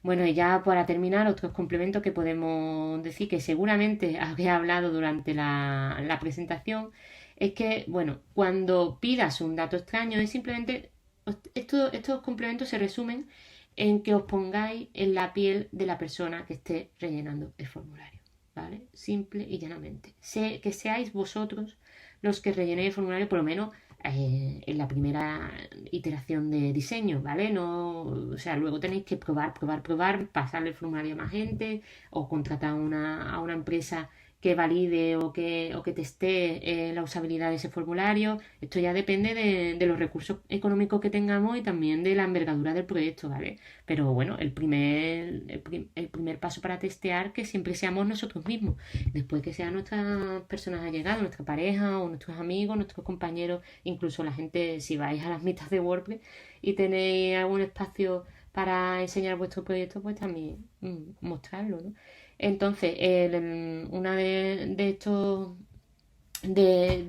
Bueno, y ya para terminar, otros complementos que podemos decir que seguramente había hablado durante la presentación es que, bueno, cuando pidas un dato extraño es simplemente, estos complementos se resumen en que os pongáis en la piel de la persona que esté rellenando el formulario, ¿vale? Simple y llanamente. Que seáis vosotros los que rellenéis el formulario, por lo menos en la primera iteración de diseño, ¿vale? No, o sea, luego tenéis que probar, pasarle el formulario a más gente o contratar a una empresa que valide o que teste la usabilidad de ese formulario. Esto ya depende de los recursos económicos que tengamos y también de la envergadura del proyecto, ¿vale? Pero bueno, el primer paso para testear que siempre seamos nosotros mismos. Después que sean nuestras personas allegadas, nuestra pareja o nuestros amigos, nuestros compañeros, incluso la gente, si vais a las meetups de WordPress y tenéis algún espacio para enseñar vuestro proyecto, pues también mostrarlo, ¿no? Entonces, una de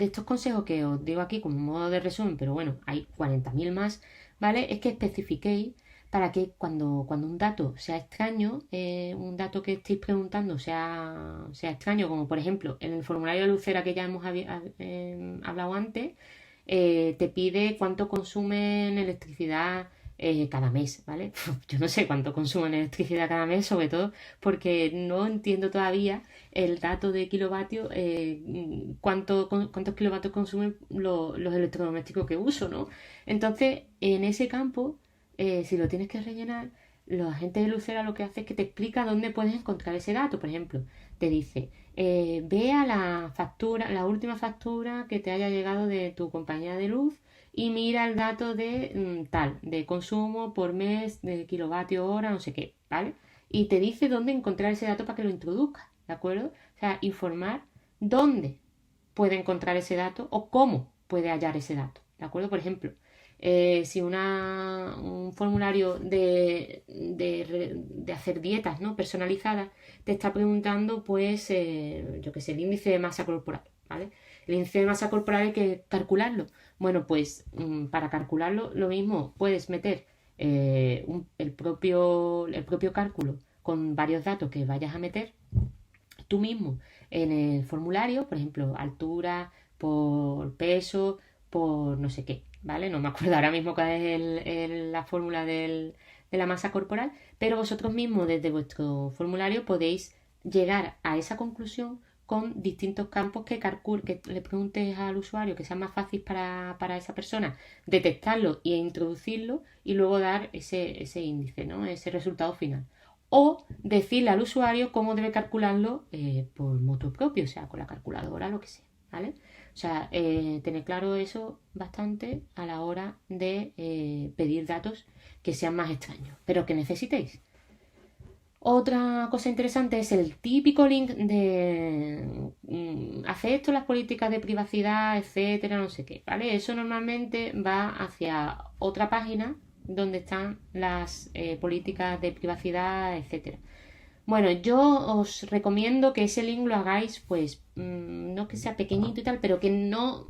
estos consejos que os digo aquí como modo de resumen, pero bueno, hay 40.000 más, ¿vale? Es que especifiquéis para que cuando un dato sea extraño, un dato que estéis preguntando sea extraño, como por ejemplo en el formulario de Lucera que ya hemos hablado antes, te pide cuánto consumen electricidad cada mes, ¿vale? Yo no sé cuánto consumen electricidad cada mes, sobre todo porque no entiendo todavía el dato de kilovatios, cuántos kilovatios consumen los electrodomésticos que uso, ¿no? Entonces, en ese campo, si lo tienes que rellenar, los agentes de Lucera lo que hace es que te explica dónde puedes encontrar ese dato. Por ejemplo, te dice, vea la última factura que te haya llegado de tu compañía de luz y mira el dato de de consumo por mes, de kilovatio hora, no sé qué, ¿vale? Y te dice dónde encontrar ese dato para que lo introduzcas, ¿de acuerdo? O sea, informar dónde puede encontrar ese dato o cómo puede hallar ese dato, ¿de acuerdo? Por ejemplo, si un formulario de hacer dietas, ¿no?, personalizadas, te está preguntando, pues, yo qué sé, el índice de masa corporal, ¿vale? El índice de masa corporal hay que calcularlo. Bueno, pues para calcularlo, lo mismo, puedes meter el propio cálculo con varios datos que vayas a meter tú mismo en el formulario, por ejemplo, altura, por peso, por no sé qué, ¿vale? No me acuerdo ahora mismo cuál es la fórmula de la masa corporal, pero vosotros mismos desde vuestro formulario podéis llegar a esa conclusión con distintos campos que le preguntes al usuario que sea más fácil para esa persona detectarlo e introducirlo y luego dar ese índice, ¿no?, ese resultado final. O decirle al usuario cómo debe calcularlo por motu propio, o sea, con la calculadora, lo que sea, ¿vale? O sea, tener claro eso bastante a la hora de pedir datos que sean más extraños, pero que necesitéis. Otra cosa interesante es el típico link de acepto las políticas de privacidad, etcétera, no sé qué, ¿vale? Eso normalmente va hacia otra página donde están las políticas de privacidad, etcétera. Bueno, yo os recomiendo que ese link lo hagáis, pues, no que sea pequeñito y tal, pero que no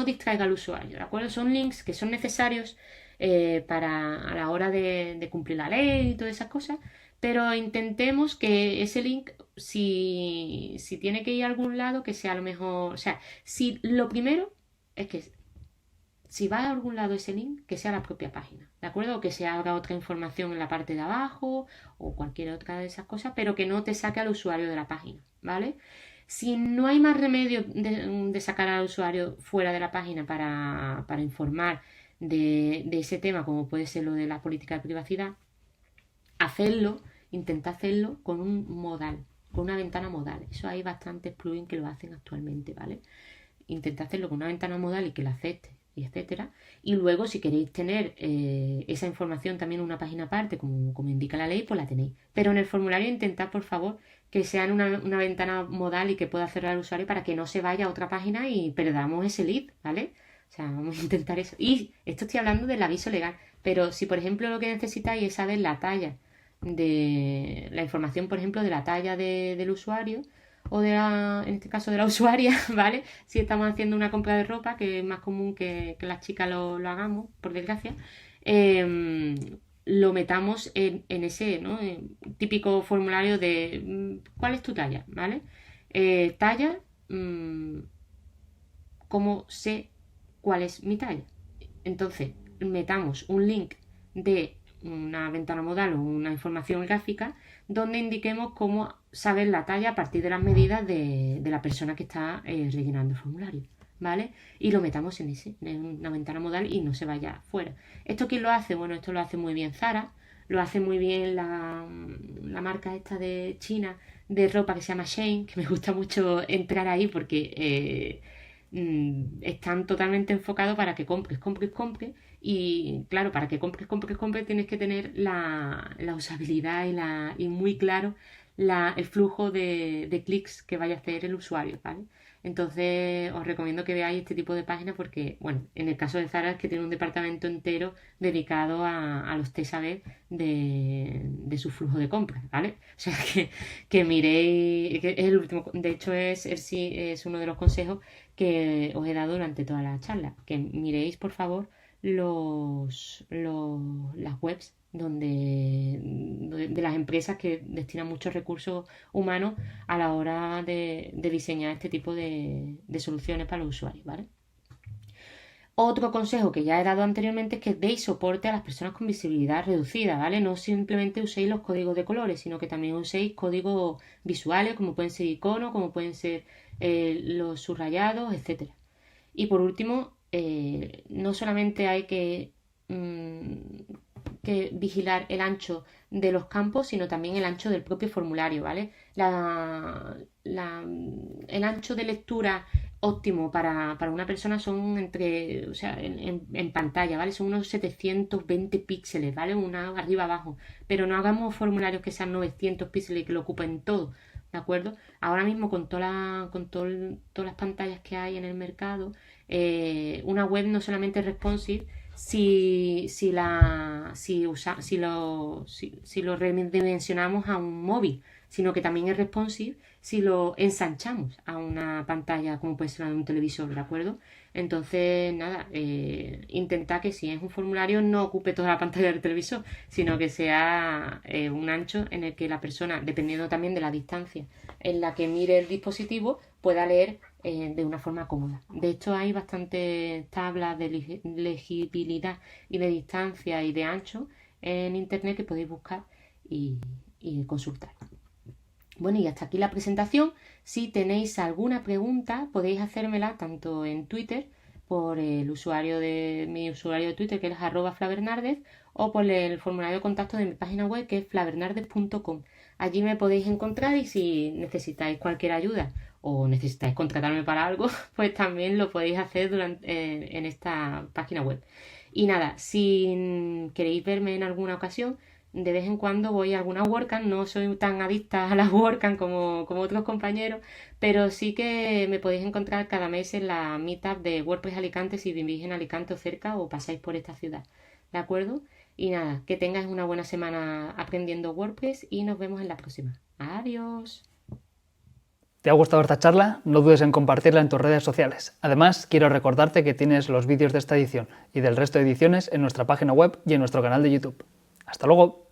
distraiga al usuario, ¿de acuerdo? Son links que son necesarios a la hora de cumplir la ley y todas esas cosas, pero intentemos que ese link, si tiene que ir a algún lado, que sea a lo mejor, o sea, si lo primero es que si va a algún lado ese link, que sea la propia página, ¿de acuerdo? O que se abra otra información en la parte de abajo o cualquier otra de esas cosas, pero que no te saque al usuario de la página, ¿vale? Si no hay más remedio de sacar al usuario fuera de la página para informar de ese tema, como puede ser lo de la política de privacidad, intenta hacerlo con un modal, con una ventana modal. Eso hay bastantes plugins que lo hacen actualmente, ¿vale? Intenta hacerlo con una ventana modal y que la acepte, y etcétera. Y luego, si queréis tener esa información también en una página aparte, como indica la ley, pues la tenéis. Pero en el formulario intentad, por favor, que sea en una ventana modal y que pueda cerrar el usuario para que no se vaya a otra página y perdamos ese lead, ¿vale? O sea, vamos a intentar eso. Y esto estoy hablando del aviso legal, pero si por ejemplo lo que necesitáis es saber la talla de la información, por ejemplo, de la talla del usuario o en este caso de la usuaria, ¿vale? Si estamos haciendo una compra de ropa, que es más común que las chicas lo hagamos, por desgracia, lo metamos en ese, ¿no?, típico formulario de ¿cuál es tu talla? ¿Vale? Talla, ¿cómo sé cuál es mi talla? Entonces, metamos un link de una ventana modal o una información gráfica donde indiquemos cómo saber la talla a partir de las medidas de la persona que está rellenando el formulario, ¿vale? Y lo metamos en una ventana modal y no se vaya fuera. ¿Esto quién lo hace? Bueno, esto lo hace muy bien Zara, lo hace muy bien la marca esta de China de ropa que se llama Shein, que me gusta mucho entrar ahí porque están totalmente enfocados para que compres. Y claro, para que compres, tienes que tener la usabilidad y muy claro el flujo de clics que vaya a hacer el usuario, ¿vale? Entonces os recomiendo que veáis este tipo de páginas porque, bueno, en el caso de Zara es que tiene un departamento entero dedicado a los test A/B de su flujo de compras, ¿vale? O sea que miréis, que es el último, de hecho es uno de los consejos que os he dado durante toda la charla, que miréis por favor las webs de las empresas que destinan muchos recursos humanos a la hora de diseñar este tipo de soluciones para los usuarios, ¿vale? Otro consejo que ya he dado anteriormente es que deis soporte a las personas con visibilidad reducida, ¿vale? No simplemente uséis los códigos de colores, sino que también uséis códigos visuales, como pueden ser iconos, como pueden ser los subrayados, etc. Y por último, no solamente hay que vigilar el ancho de los campos, sino también el ancho del propio formulario, ¿vale? El ancho de lectura óptimo para una persona son entre, o sea, en pantalla, ¿vale? Son unos 720 píxeles, ¿vale? Una arriba abajo. Pero no hagamos formularios que sean 900 píxeles y que lo ocupen todo, ¿de acuerdo? Ahora mismo con todas las pantallas que hay en el mercado, una web no solamente es responsive si lo redimensionamos a un móvil, sino que también es responsive si lo ensanchamos a una pantalla como puede ser la de un televisor, ¿de acuerdo? Entonces, nada, intenta que si es un formulario no ocupe toda la pantalla del televisor, sino que sea un ancho en el que la persona, dependiendo también de la distancia en la que mire el dispositivo, pueda leer de una forma cómoda. De hecho, hay bastantes tablas de legibilidad y de distancia y de ancho en internet que podéis buscar y consultar. Bueno, y hasta aquí la presentación. Si tenéis alguna pregunta, podéis hacérmela tanto en Twitter, por mi usuario de Twitter, que es @flavernardez, o por el formulario de contacto de mi página web, que es flavernardez.com. Allí me podéis encontrar y si necesitáis cualquier ayuda o necesitáis contratarme para algo, pues también lo podéis hacer en esta página web. Y nada, si queréis verme en alguna ocasión, de vez en cuando voy a alguna WordCamp, no soy tan adicta a las WordCamp como otros compañeros, pero sí que me podéis encontrar cada mes en la meetup de WordPress Alicante si vivís en Alicante o cerca o pasáis por esta ciudad, ¿de acuerdo? Y nada, que tengáis una buena semana aprendiendo WordPress y nos vemos en la próxima. ¡Adiós! ¿Te ha gustado esta charla? No dudes en compartirla en tus redes sociales. Además, quiero recordarte que tienes los vídeos de esta edición y del resto de ediciones en nuestra página web y en nuestro canal de YouTube. ¡Hasta luego!